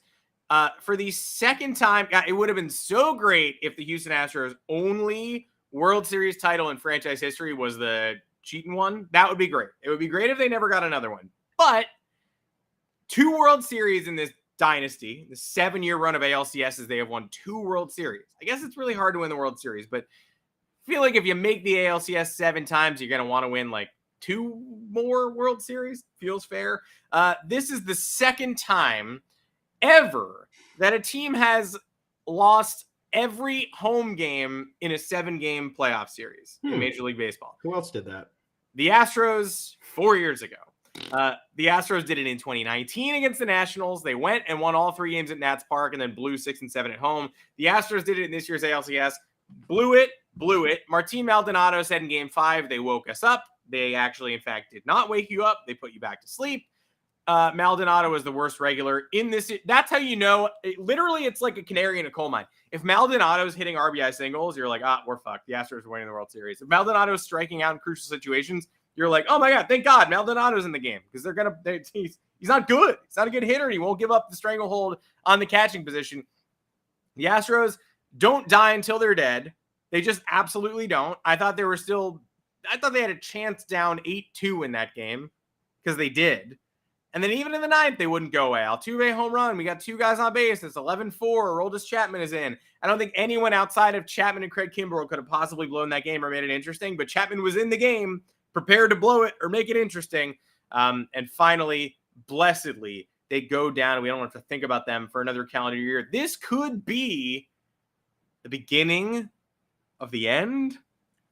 for the second time, it would have been so great if the Houston Astros' only World Series title in franchise history was the cheating one. That would be great. It would be great if they never got another one. But 2 World Series in this dynasty, the 7-year run of ALCSs, they have won 2 World Series. I guess it's really hard to win the World Series, but I feel like if you make the ALCS 7 times, you're going to want to win like 2 more World Series. Feels fair. This is the second time ever that a team has lost every home game in a 7-game playoff series in Major League Baseball. Who else did that? The Astros 4 years ago. The Astros did it in 2019 against the Nationals. They went and won all 3 games at Nats Park and then blew 6 and 7 at home. The Astros did it in this year's ALCS. Blew it. Martin Maldonado said in game 5, they woke us up. They actually, in fact, did not wake you up. They put you back to sleep. Maldonado was the worst regular in this. That's how you know. Literally, it's like a canary in a coal mine. If Maldonado's hitting RBI singles, you're like, we're fucked. The Astros are winning the World Series. If Maldonado's striking out in crucial situations, you're like, oh my God, thank God Maldonado's in the game, because he's not good. He's not a good hitter, and he won't give up the stranglehold on the catching position. The Astros don't die until they're dead. They just absolutely don't. I thought they had a chance down 8-2 in that game, because they did. And then even in the 9th, they wouldn't go away. Altuve home run. We got 2 guys on base. It's 11-4. Aroldis Chapman is in. I don't think anyone outside of Chapman and Craig Kimbrell could have possibly blown that game or made it interesting. But Chapman was in the game, prepared to blow it or make it interesting. And finally, blessedly, they go down. And we don't have to think about them for another calendar year. This could be the beginning of the end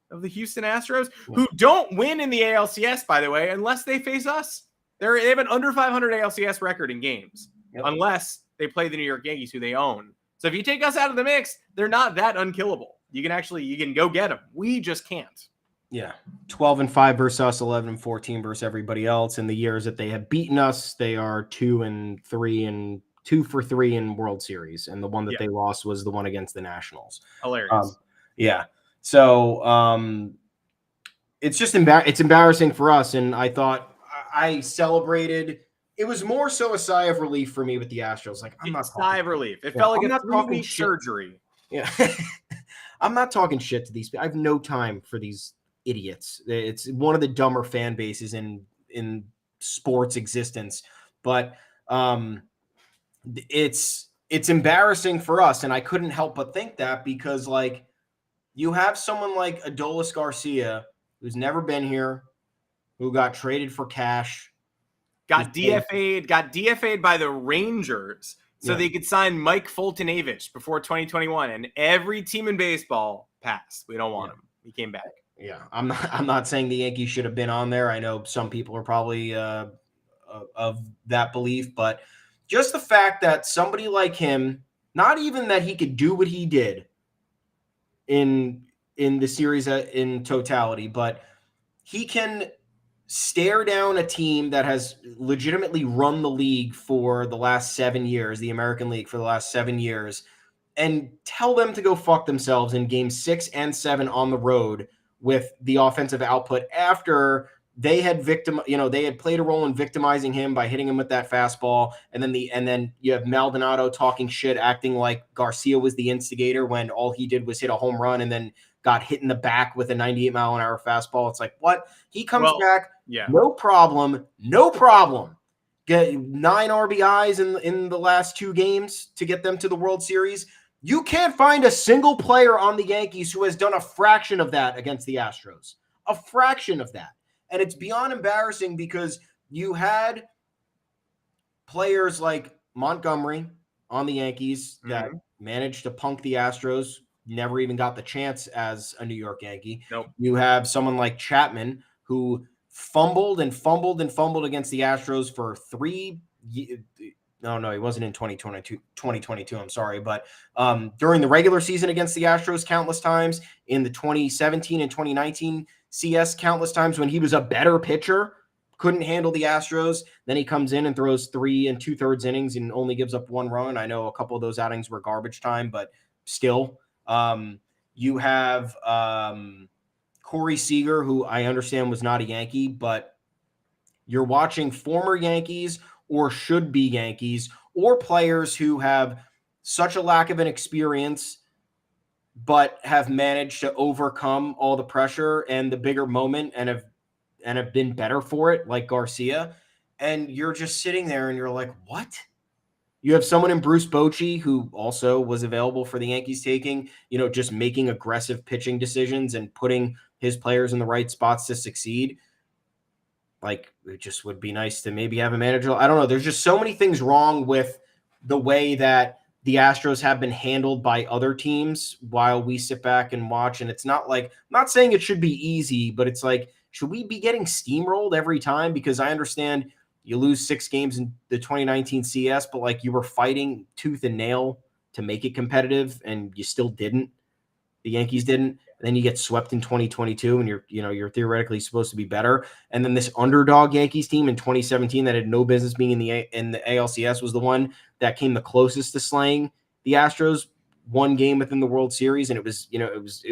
of the Houston Astros, who don't win in the ALCS, by the way, unless they face us. They have an under 500 ALCS record in games, unless they play the New York Yankees, who they own. So if you take us out of the mix, they're not that unkillable. You can go get them. We just can't. Yeah. 12-5 versus us, 11-14 versus everybody else. In the years that they have beaten us, they are 2-3 and 2 for 3 in World Series. And the one that they lost was the one against the Nationals. Hilarious. Yeah. So it's just it's embarrassing for us. And I thought I celebrated. It was more so a sigh of relief for me with the Astros. Like, I'm not sigh of relief. It felt like a 3-week surgery. Yeah. I'm not talking shit to these people. I have no time for these idiots. It's one of the dumber fan bases in sports existence. But it's embarrassing for us. And I couldn't help but think that, because like, you have someone like Adolis Garcia, who's never been here, who got traded for cash, got DFA'd by the Rangers so they could sign Mike Foltynewicz before 2021, and every team in baseball passed. We don't want him. He came back. Yeah, I'm not saying the Yankees should have been on there. I know some people are probably of that belief, but just the fact that somebody like him, not even that he could do what he did in the series in totality, but he can stare down a team that has legitimately run the league for the last 7 years, the American League for the last 7 years, and tell them to go fuck themselves in games 6 and 7 on the road with the offensive output after they had they had played a role in victimizing him by hitting him with that fastball. And then you have Maldonado talking shit, acting like Garcia was the instigator when all he did was hit a home run and then got hit in the back with a 98-mile-an-hour fastball. It's like, what? He comes back, no problem. Get 9 RBIs in the last 2 games to get them to the World Series. You can't find a single player on the Yankees who has done a fraction of that against the Astros. A fraction of that. And it's beyond embarrassing, because you had players like Montgomery on the Yankees that managed to punk the Astros, never even got the chance as a New York Yankee. Nope. You have someone like Chapman, who fumbled against the Astros for 3 years. No, he wasn't in 2022. I'm sorry. But during the regular season against the Astros countless times, in the 2017 and 2019 CS countless times when he was a better pitcher, couldn't handle the Astros. Then he comes in and throws 3 2/3 innings and only gives up 1 run. I know a couple of those outings were garbage time, but still. You have Corey Seager, who I understand was not a Yankee, but you're watching former Yankees or should be Yankees, or players who have such a lack of an experience, but have managed to overcome all the pressure and the bigger moment and have been better for it, like Garcia. And you're just sitting there and you're like, what? You have someone in Bruce Bochy, who also was available for the Yankees taking, just making aggressive pitching decisions and putting his players in the right spots to succeed. Like, it just would be nice to maybe have a manager. I don't know. There's just so many things wrong with the way that the Astros have been handled by other teams while we sit back and watch. And it's not like, I'm not saying it should be easy, but it's like, should we be getting steamrolled every time? Because I understand you lose 6 games in the 2019 CS, but like you were fighting tooth and nail to make it competitive and you still didn't. The Yankees didn't. Then you get swept in 2022 and you're theoretically supposed to be better. And then this underdog Yankees team in 2017 that had no business being in the ALCS was the one that came the closest to slaying the Astros. One game within the World Series, and it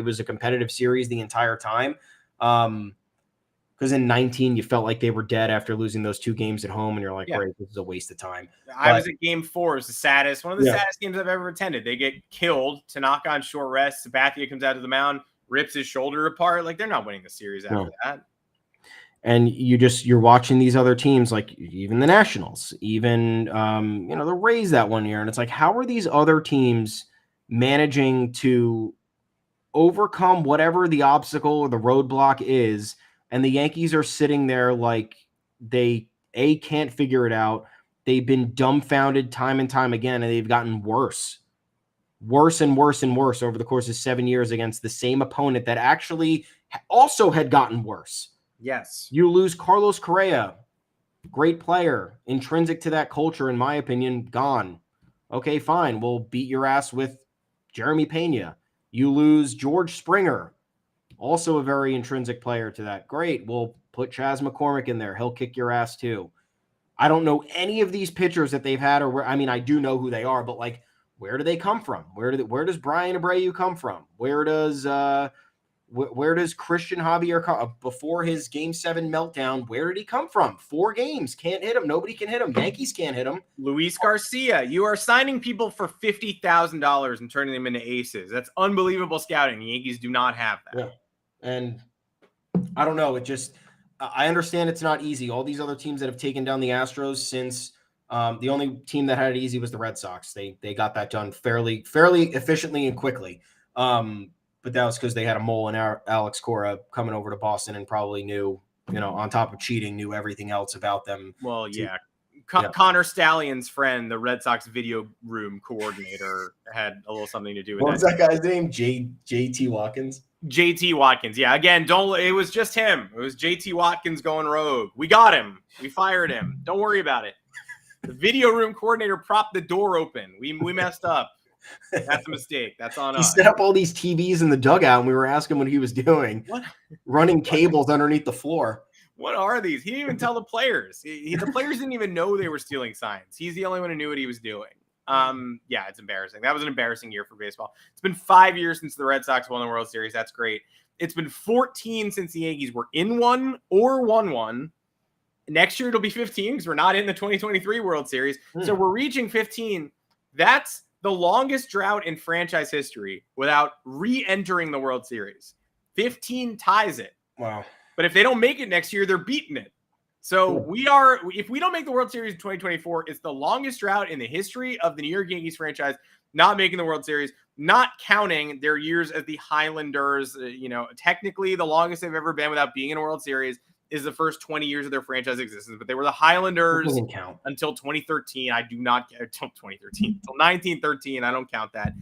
was a competitive series the entire time. Because in 19 you felt like they were dead after losing those 2 games at home, and you're like, great, this is a waste of time. I was at game 4. It's the saddest, one of the saddest games I've ever attended. They get killed to knock on short rest. Sabathia comes out to the mound, rips his shoulder apart. Like, they're not winning the series after that. And you're watching these other teams, like even the Nationals, even the Rays that one year, and it's like, how are these other teams managing to overcome whatever the obstacle or the roadblock is? And the Yankees are sitting there like they can't figure it out. They've been dumbfounded time and time again, and they've gotten worse and worse and worse over the course of 7 years against the same opponent that actually also had gotten worse. Yes. You lose Carlos Correa, great player, intrinsic to that culture, in my opinion, gone. Okay, fine. We'll beat your ass with Jeremy Pena. You lose George Springer, also a very intrinsic player to that. Great. We'll put Chas McCormick in there. He'll kick your ass too. I don't know any of these pitchers that they've had, I do know who they are, but like, where do they come from? Where does Brian Abreu come from? Where does Christian Javier come before his Game 7 meltdown? Where did he come from? 4 games, can't hit him. Nobody can hit him. Yankees can't hit him. Luis Garcia, you are signing people for $50,000 and turning them into aces. That's unbelievable scouting. The Yankees do not have that. Yeah. And I don't know. I understand it's not easy. All these other teams that have taken down the Astros since the only team that had it easy was the Red Sox. They got that done fairly efficiently and quickly. But that was because they had a mole in Alex Cora coming over to Boston and probably knew, on top of cheating, knew everything else about them. Well, yeah. Connor Stallion's friend, the Red Sox video room coordinator, had a little something to do with What was that guy's name? JT Watkins? JT Watkins. Yeah, again, it was just him. It was JT Watkins going rogue. We got him. We fired him. Don't worry about it. The video room coordinator propped the door open. We messed up. That's a mistake. That's on us. He set up all these TVs in the dugout, and we were asking what he was doing. What? Running cables underneath the floor. What are these? He didn't even tell the players. The players didn't even know they were stealing signs. He's the only one who knew what he was doing. Yeah, it's embarrassing. That was an embarrassing year for baseball. It's been 5 years since the Red Sox won the World Series. That's great. It's been 14 since the Yankees were in one or won one. Next year it'll be 15 because we're not in the 2023 World Series. So we're reaching 15. That's the longest drought in franchise history without re-entering the World Series. 15 ties it. Wow. But if they don't make it next year, they're beating it. So if we don't make the World Series in 2024, it's the longest drought in the history of the New York Yankees franchise not making the World Series, not counting their years as the Highlanders. Technically the longest they've ever been without being in a World Series is the first 20 years of their franchise existence. But they were the Highlanders until 2013. I do not until 2013, until 1913. I don't count that.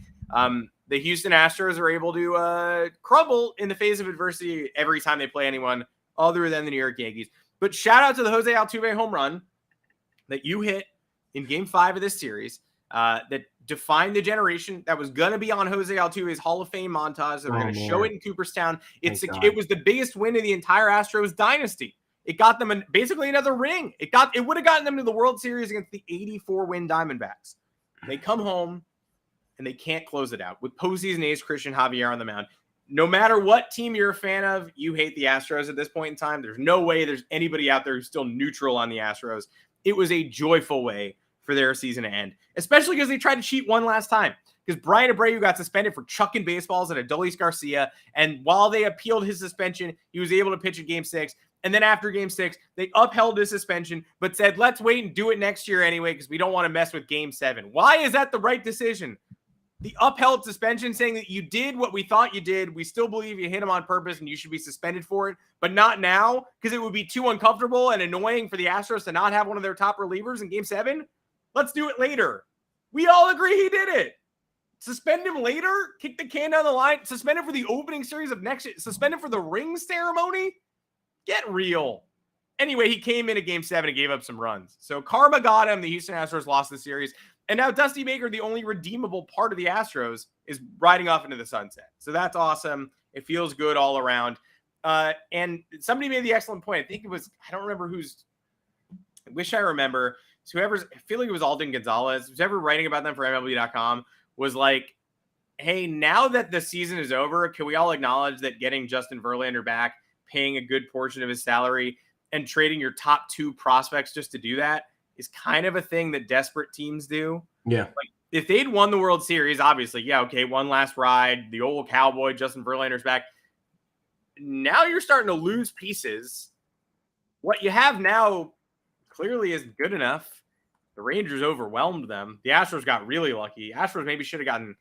The Houston Astros are able to crumble in the face of adversity every time they play anyone other than the New York Yankees. But shout out to the Jose Altuve home run that you hit in Game 5 of this series that defined the generation that was going to be on Jose Altuve's Hall of Fame montage. They were going to show it in Cooperstown. It was the biggest win of the entire Astros dynasty. It got them basically another ring. It would have gotten them to the World Series against the 84-win Diamondbacks. They come home and they can't close it out with postseason ace Christian Javier on the mound. No matter what team you're a fan of, you hate the Astros at this point in time. There's no way there's anybody out there who's still neutral on the Astros. It was a joyful way for their season to end, especially because they tried to cheat one last time. Because Brian Abreu got suspended for chucking baseballs at Adolis Garcia, and while they appealed his suspension, he was able to pitch in Game 6. And then after Game 6, they upheld his suspension, but said, let's wait and do it next year anyway because we don't want to mess with Game 7. Why is that the right decision? The upheld suspension saying that you did what we thought you did. We still believe you hit him on purpose and you should be suspended for it, but not now because it would be too uncomfortable and annoying for the Astros to not have one of their top relievers in Game 7. Let's do it later. We all agree he did it. Suspend him later? Kick the can down the line? Suspend him for the opening series of next year? Suspend him for the ring ceremony? Get real. Anyway, he came in a game 7 and gave up some runs. So karma got him. The Houston Astros lost the series. And now Dusty Baker, the only redeemable part of the Astros, is riding off into the sunset. So that's awesome. It feels good all around. And somebody made the excellent point. I think it was, I don't remember I wish I remember. So I feel like it was Alden Gonzalez, who's ever writing about them for MLB.com, was like, hey, now that the season is over, can we all acknowledge that getting Justin Verlander back, paying a good portion of his salary, and trading your top 2 prospects just to do that is kind of a thing that desperate teams do? Yeah. Like, if they'd won the World Series, obviously, yeah, okay, one last ride, the old cowboy, Justin Verlander's back. Now you're starting to lose pieces. What you have now clearly isn't good enough. The Rangers overwhelmed them. The Astros got really lucky. Astros maybe should have gotten,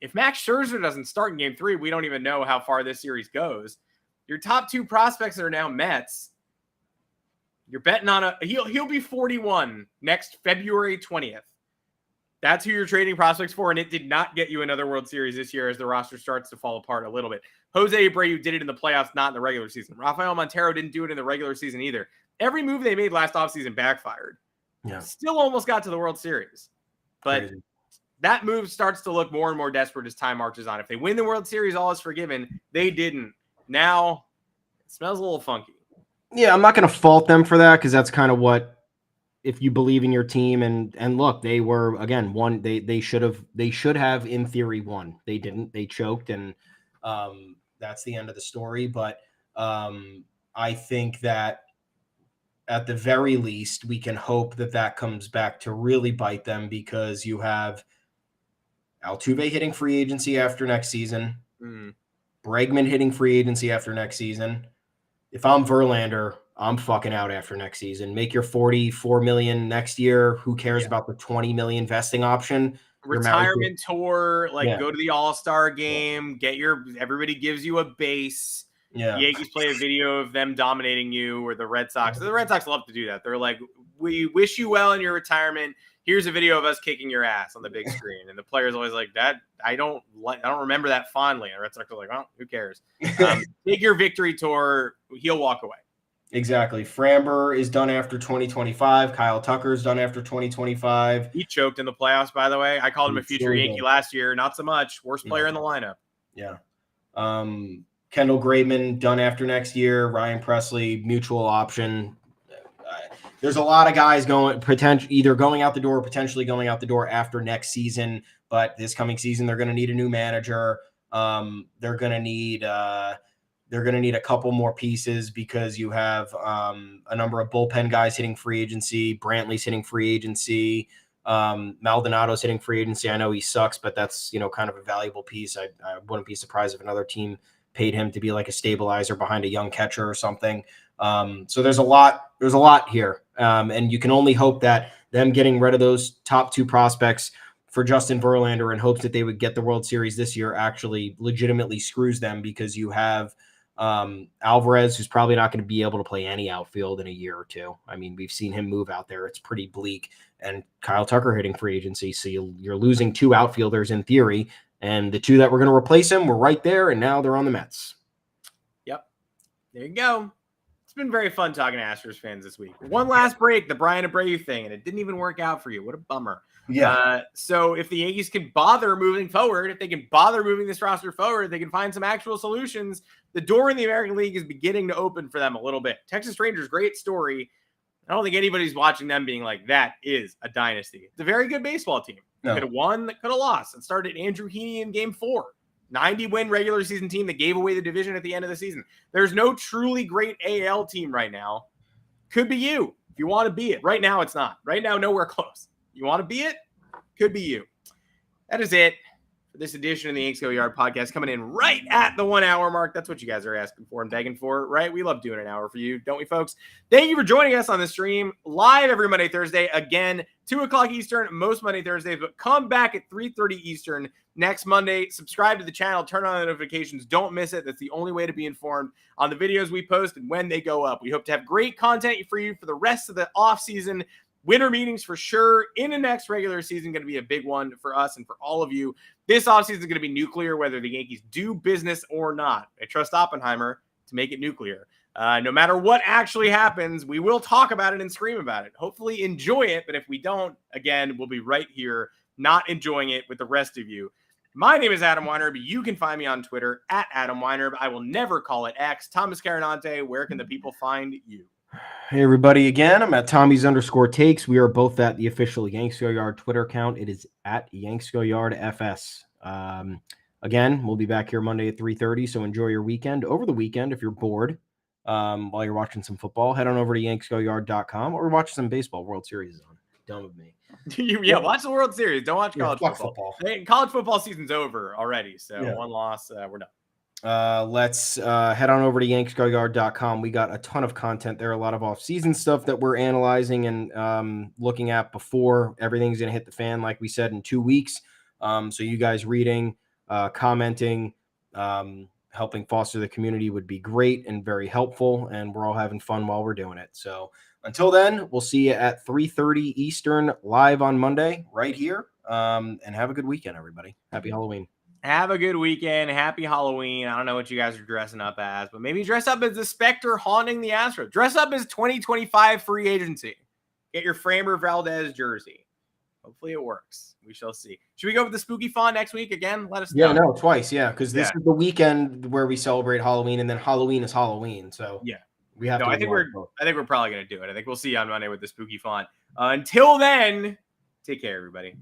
if Max Scherzer doesn't start in game 3, we don't even know how far this series goes. Your top 2 prospects are now Mets. You're betting on he'll be 41 next February 20th. That's who you're trading prospects for, and it did not get you another World Series this year as the roster starts to fall apart a little bit. Jose Abreu did it in the playoffs, not in the regular season. Rafael Montero didn't do it in the regular season either. Every move they made last offseason backfired. Yeah. Still almost got to the World Series. But Crazy. That move starts to look more and more desperate as time marches on. If they win the World Series, all is forgiven. They didn't. Now, it smells a little funky. Yeah, I'm not going to fault them for that because that's kind of what, if you believe in your team and look, they were again one. They should have in theory won. They didn't. They choked, and that's the end of the story. But I think that at the very least, we can hope that comes back to really bite them because you have Altuve hitting free agency after next season, Bregman hitting free agency after next season. If I'm Verlander, I'm fucking out after next season. Make your $44 million next year. Who cares about the $20 million vesting option? Retirement tour, go to the All-Star game, everybody gives you a base. Yeah. The Yankees play a video of them dominating you, or the Red Sox. The Red Sox love to do that. They're like, we wish you well in your retirement. Here's a video of us kicking your ass on the big screen. And the player's always like, that I don't remember that fondly. And the Red Sox are like, well, who cares? Take your victory tour. He'll walk away. Exactly. Framber is done after 2025. Kyle Tucker's done after 2025. He choked in the playoffs, by the way. I called him a future Yankee last year. Not so much. Worst player in the lineup. Yeah. Kendall Graveman done after next year. Ryan Presley, mutual option. There's a lot of guys either going out the door or potentially going out the door after next season. But this coming season, they're going to need a new manager. They're going to need a couple more pieces because you have a number of bullpen guys hitting free agency. Brantley's hitting free agency. Maldonado's hitting free agency. I know he sucks, but that's kind of a valuable piece. I wouldn't be surprised if another team paid him to be like a stabilizer behind a young catcher or something. So there's a lot here. And you can only hope that them getting rid of those top 2 prospects for Justin Verlander in hopes that they would get the World Series this year actually legitimately screws them because you have Alvarez, who's probably not going to be able to play any outfield in a year or 2. I mean, we've seen him move out there. It's pretty bleak. And Kyle Tucker hitting free agency. So you're losing 2 outfielders in theory. And the 2 that were going to replace him were right there. And now they're on the Mets. Yep. There you go. It's been very fun talking to Astros fans this week. One last break, the Brian Abreu thing, and it didn't even work out for you. What a bummer. Yeah. So if the Yankees can bother moving forward, if they can bother moving this roster forward, they can find some actual solutions. The door in the American League is beginning to open for them a little bit. Texas Rangers, great story. I don't think anybody's watching them being like, that is a dynasty. It's a very good baseball team. No. Could have won, could have lost. It started Andrew Heaney in game 4. 90-win regular season team that gave away the division at the end of the season. There's no truly great AL team right now. Could be you if you want to be it. Right now, it's not. Right now, nowhere close. You want to be it? Could be you. That is it for this edition of the Yanks Go Yard podcast, coming in right at the 1 hour mark. That's what you guys are asking for and begging for, right? We love doing an hour for you, don't we, folks? Thank you for joining us on the stream live every Monday, Thursday. Again, 2 o'clock Eastern, most Monday, Thursdays, but come back at 3:30 Eastern next Monday. Subscribe to the channel, turn on the notifications. Don't miss it. That's the only way to be informed on the videos we post and when they go up. We hope to have great content for you for the rest of the offseason. Winter meetings for sure. In the next regular season, going to be a big one for us and for all of you. This offseason is going to be nuclear, whether the Yankees do business or not. I trust Oppenheimer to make it nuclear. No matter what actually happens, we will talk about it and scream about it. Hopefully enjoy it, but if we don't, again, we'll be right here not enjoying it with the rest of you. My name is Adam Weinerb. You can find me on Twitter at Adam Weinerb. I will never call it X. Thomas Carinante, where can the people find you? Hey, everybody. Again, I'm at Tommy's_takes. We are both at the official yanksgoyard Twitter account. It is at yanksgoyardfs. Again, we'll be back here Monday at 3:30, so enjoy your weekend. Over the weekend, if you're bored while you're watching some football, head on over to yanksgoyard.com or watch some baseball. World Series is on. Dumb of me. Watch the World Series. Don't watch college football. College football season's over already, so one loss, we're done. Let's head on over to yanksgoyard.com. We got a ton of content there, a lot of off-season stuff that we're analyzing and looking at before everything's going to hit the fan, like we said, in 2 weeks. So you guys reading, commenting, helping foster the community would be great and very helpful, and we're all having fun while we're doing it. So until then, we'll see you at 3:30 Eastern live on Monday right here, and have a good weekend, everybody. Happy Halloween. Have a good weekend. Happy Halloween. I don't know what you guys are dressing up as, but maybe dress up as the Spectre haunting the Astros. Dress up as 2025 free agency. Get your Framber Valdez jersey. Hopefully it works. We shall see. Should we go with the spooky font next week again? Let us know. Yeah, no, twice. Yeah, because this is the weekend where we celebrate Halloween, and then Halloween is Halloween. So we have to. I think we're probably going to do it. I think we'll see you on Monday with the spooky font. Until then, take care, everybody.